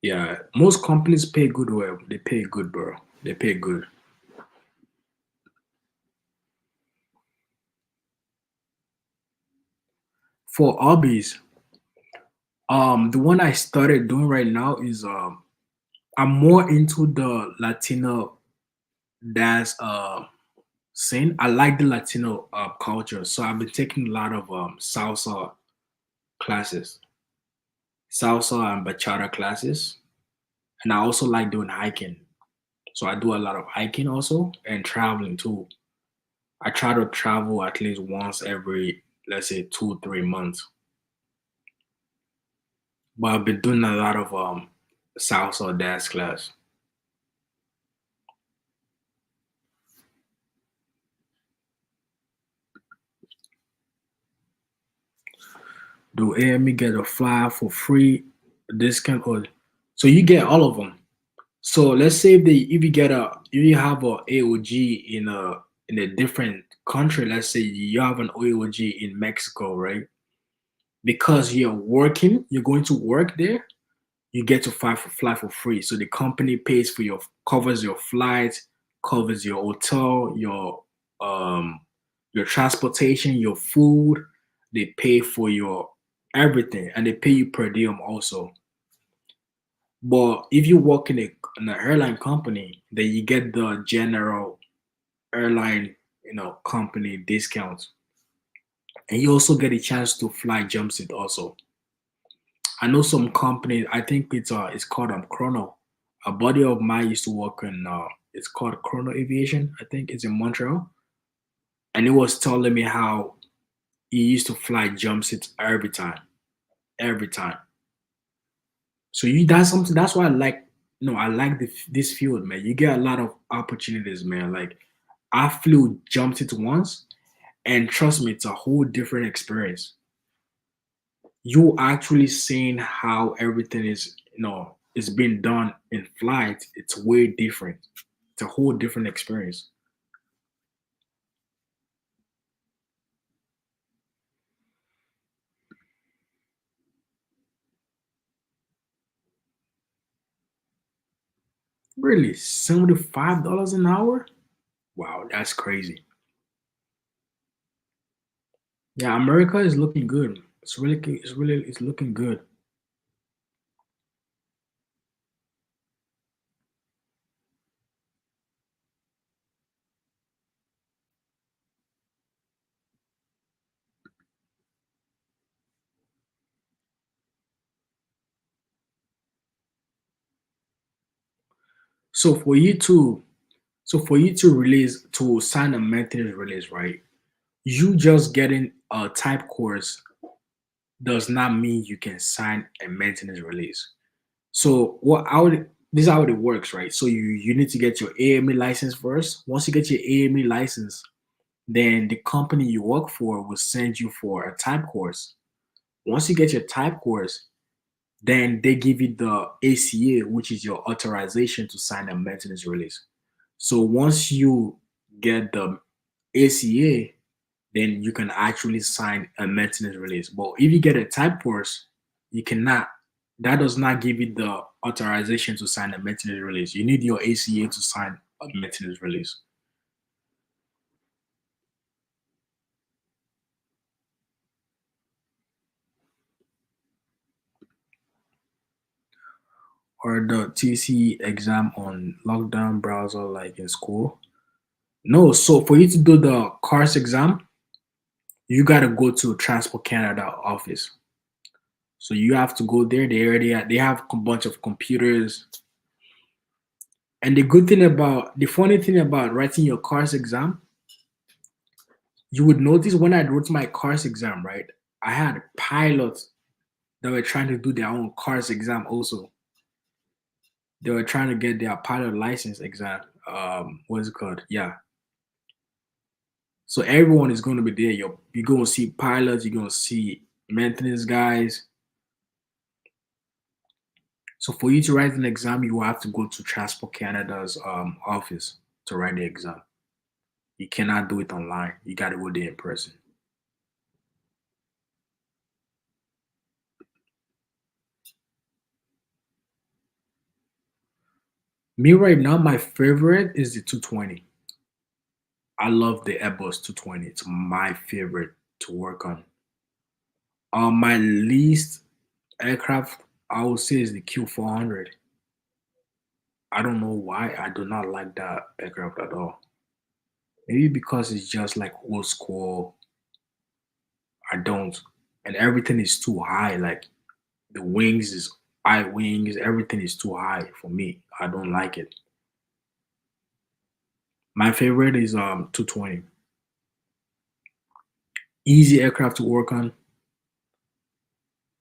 Yeah, most companies pay good. Well, they pay good, bro. They pay good. For hobbies, the one I started doing right now is I'm more into the Latino dance scene. I like the Latino culture, so I've been taking a lot of classes, salsa and bachata classes, and I also like doing hiking. So I do a lot of hiking also and traveling too. I try to travel at least once every, let's say, 2, 3 months. But I've been doing a lot of salsa dance class. Do AME get a flyer for free discount or so you get all of them. So let's say if you get a if you have a AOG in a different country, let's say you have an AOG in Mexico, right? Because you're working, you're going to work there, you get to fly for free. So the company pays for your covers your flight, covers your hotel, um your transportation, your food. They pay for your everything, and they pay you per diem also. But if you work in an airline company, then you get the general airline, company discounts, and you also get a chance to fly jump seat also. I know some companies. I think it's called Chrono. A buddy of mine used to work in it's called Chrono Aviation. I think it's in Montreal, and he was telling me how he used to fly jump seats every time. So you that's something that's why I like. I like this field, man. You get a lot of opportunities, man. Like I flew jump seat once, and trust me, it's a whole different experience. You actually seeing how everything is being done in flight. It's way different. It's a whole different experience. Really, $75 an hour? Wow, that's crazy. Yeah, America is looking good. It's looking good. So for you to release to sign a maintenance release, right? You just getting a type course does not mean you can sign a maintenance release. So what how it, this is how it works, right? So you need to get your AME license first. Once you get your AME license, then the company you work for will send you for a type course. Once you get your type course, then they give you the ACA, which is your authorization to sign a maintenance release. So once you get the ACA, then you can actually sign a maintenance release. But if you get a type course, you cannot. That does not give you the authorization to sign a maintenance release. You need your ACA to sign a maintenance release. Or the TC exam on lockdown browser like in school. No, so for you to do the CARS exam, you gotta go to Transport Canada office. So you have to go there. They have a bunch of computers. And the funny thing about writing your CARS exam, you would notice when I wrote my CARS exam, right? I had pilots that were trying to do their own CARS exam also. They were trying to get their pilot license exam. What's it called? Yeah. So everyone is going to be there. You're going to see pilots. You're going to see maintenance guys. So for you to write an exam, you will have to go to Transport Canada's office to write the exam. You cannot do it online. You got to go there in person. Me right now, my favorite is the 220. I love the Airbus 220. It's my favorite to work on. My least aircraft, I would say, is the Q400. I don't know why. I do not like that aircraft at all. Maybe because it's just like old school. I don't. And everything is too high. Like the wings is high wings. Everything is too high for me. I don't like it. My favorite is 220. Easy aircraft to work on.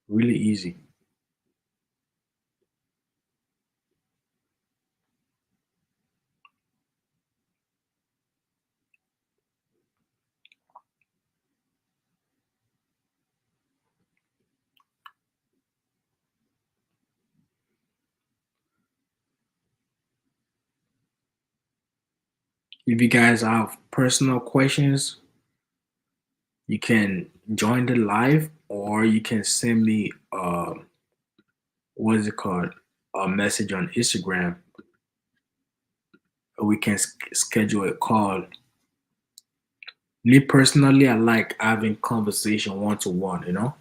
Really easy. If you guys have personal questions, you can join the live or you can send me what is it called, a message on Instagram. We can schedule a call. Me personally, I like having conversation one to one.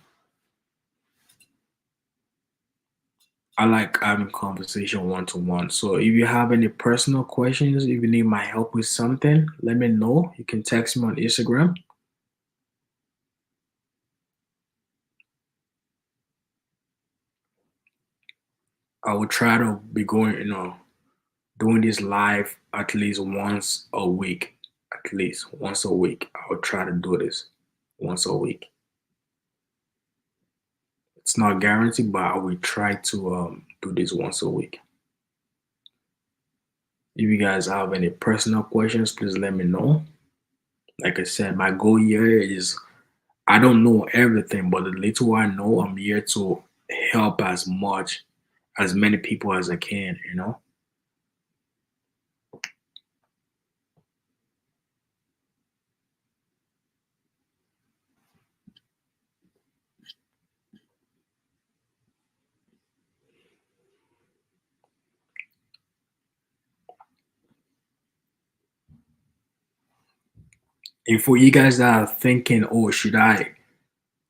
I like having conversation one to one. So if you have any personal questions, if you need my help with something, let me know. You can text me on Instagram. I will try to be going, doing this live at least once a week. At least once a week. I'll try to do this once a week. It's not guaranteed, but I will try to do this once a week. If you guys have any personal questions, please let me know. Like I said, my goal here is I don't know everything, but the little I know, I'm here to help as many people as I can. And for you guys that are thinking, oh, should I?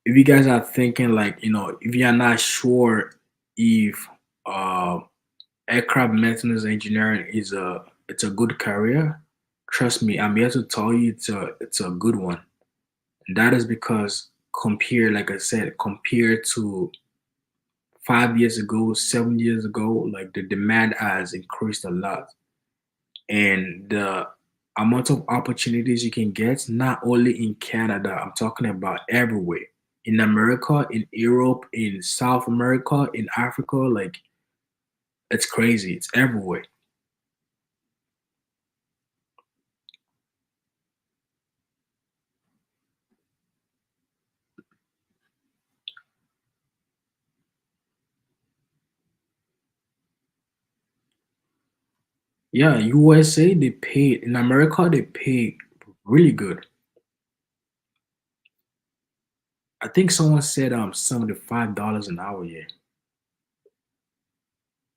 If you guys are thinking like, if you are not sure if uh aircraft maintenance engineering it's a good career, trust me, I'm here to tell you it's a good one. And that is because compared, like I said, compared to 5 years ago, 7 years ago, like the demand has increased a lot. And the amount of opportunities you can get, not only in Canada, I'm talking about everywhere. In America, in Europe, in South America, in Africa, like it's crazy. It's everywhere. Yeah, USA they pay in America they pay really good. I think someone said $75 an hour, yeah.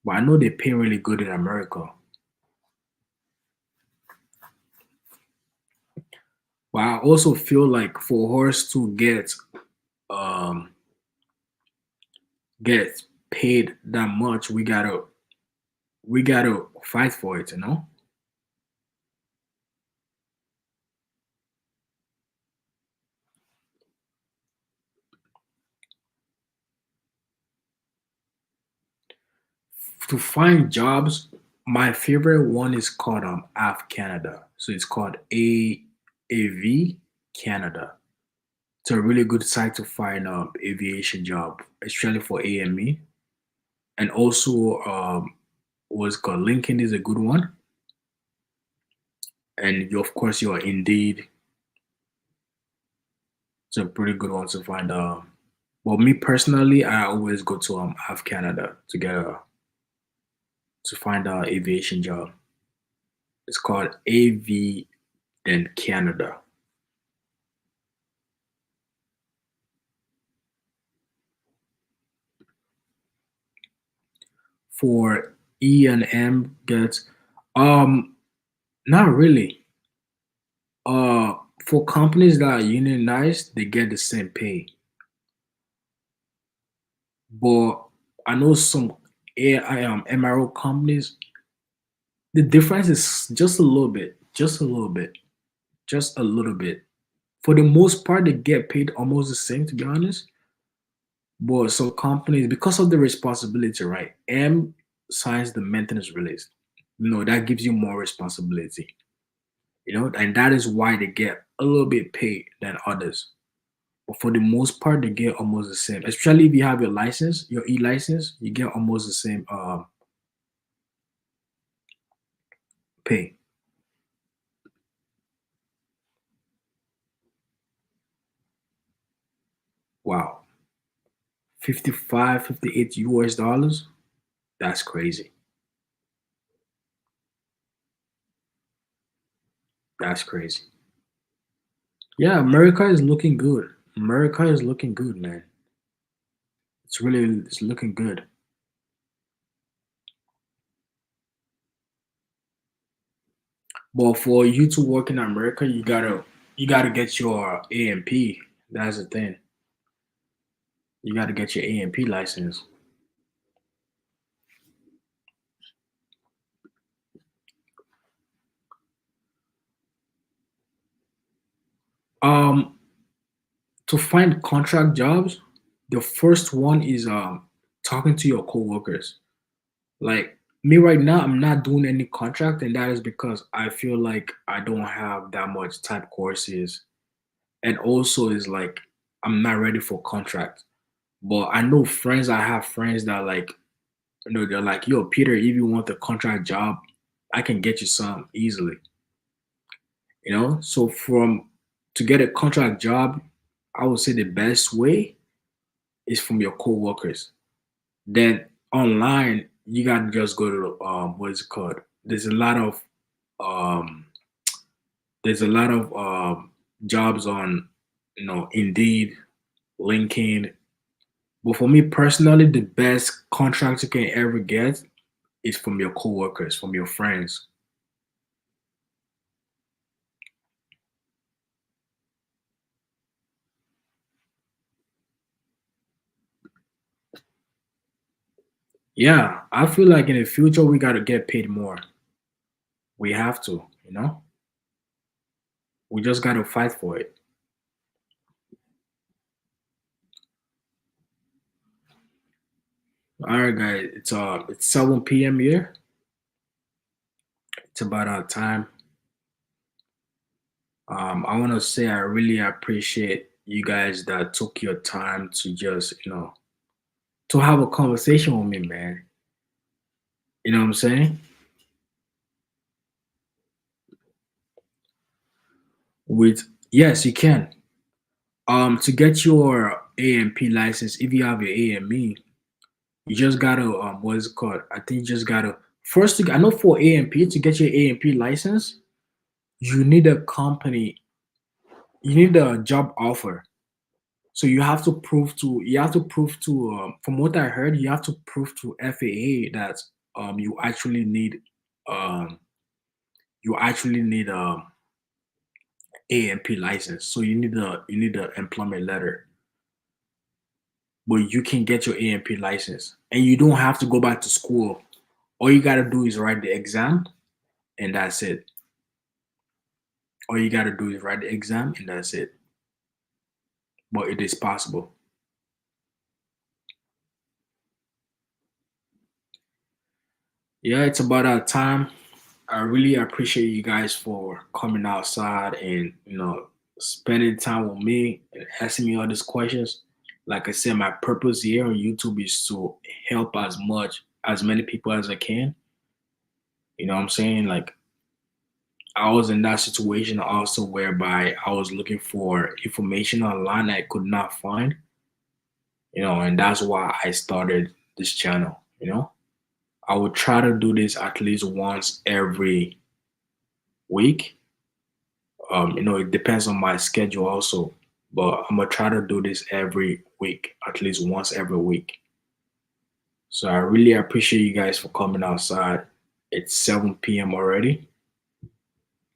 But I know they pay really good in America. But I also feel like for us to um get paid that much, we gotta fight for it, you know? To find jobs, my favorite one is called Av Canada. So it's called AAV Canada. It's a really good site to find aviation job, especially for AME. And also what's called LinkedIn is a good one. And of course your Indeed, it's a pretty good one to find but me personally, I always go to Av Canada to find a aviation job. It's called AV then Canada. For E and M gets not really. Uh for companies that are unionized, they get the same pay. But I know some AI MRO companies, the difference is just a little bit, just a little bit, just a little bit. For the most part, they get paid almost the same, to be honest. But some companies, because of the responsibility, right? M signs the maintenance release. That gives you more responsibility. And that is why they get a little bit paid than others. But for the most part, they get almost the same. Especially if you have your license, your e license, you get almost the same pay. Wow, 55, 58 US dollars. That's crazy. That's crazy. Yeah, America is looking good. America is looking good, man. It's looking good. But for you to work in America, you gotta get your AMP. That's the thing. You gotta get your AMP license. Um, to find contract jobs, the first one is talking to your coworkers. Like me right now, I'm not doing any contract, and that is because I feel like I don't have that much type courses, and also is like I'm not ready for contract. But I have friends that like they're like, yo, Peter, if you want a contract job, I can get you some easily. So from to get a contract job, I would say the best way is from your coworkers. Then online, you gotta just go to what is it called? There's a lot of um there's a lot of jobs on Indeed, LinkedIn. But for me personally, the best contract you can ever get is from your coworkers, from your friends. Yeah, I feel like in the future we gotta get paid more. We have to, you know? We just gotta fight for it. All right, guys. It's 7 p.m. here. It's about our time. I want to say I really appreciate you guys that took your time to just to have a conversation with me, man. You know what I'm saying? With Yes, you can. To get your AMP license, if you have your AME, you just gotta what is it called? I think you just gotta first. I know for AMP to get your AMP license, you need a company. You need a job offer. So you have to prove to from what I heard, you have to prove to FAA that you actually need um you actually need AMP license. So you need the employment letter, but you can get your AMP license, and you don't have to go back to school. All you gotta do is write the exam, and that's it. All you gotta do is write the exam, and that's it. But it is possible. Yeah, it's about our time. I really appreciate you guys for coming outside and spending time with me and asking me all these questions. Like I said, my purpose here on YouTube is to help as many people as I can. You know what I'm saying? Like I was in that situation also whereby I was looking for information online I could not find, and that's why I started this channel. I would try to do this at least once every week. It depends on my schedule also, but I'm gonna try to do this every week, at least once every week. So I really appreciate you guys for coming outside. It's 7 p.m. already.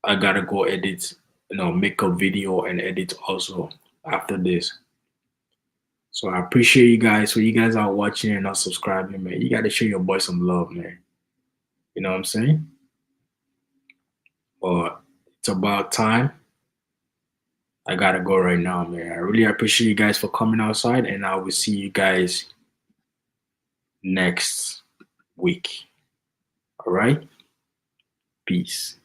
I gotta go edit, make a video and edit also after this. So I appreciate you guys. So you guys are watching and not subscribing, man. You gotta show your boy some love, man. You know what I'm saying? But it's about time. I gotta go right now, man. I really appreciate you guys for coming outside, and I will see you guys next week. All right? Peace.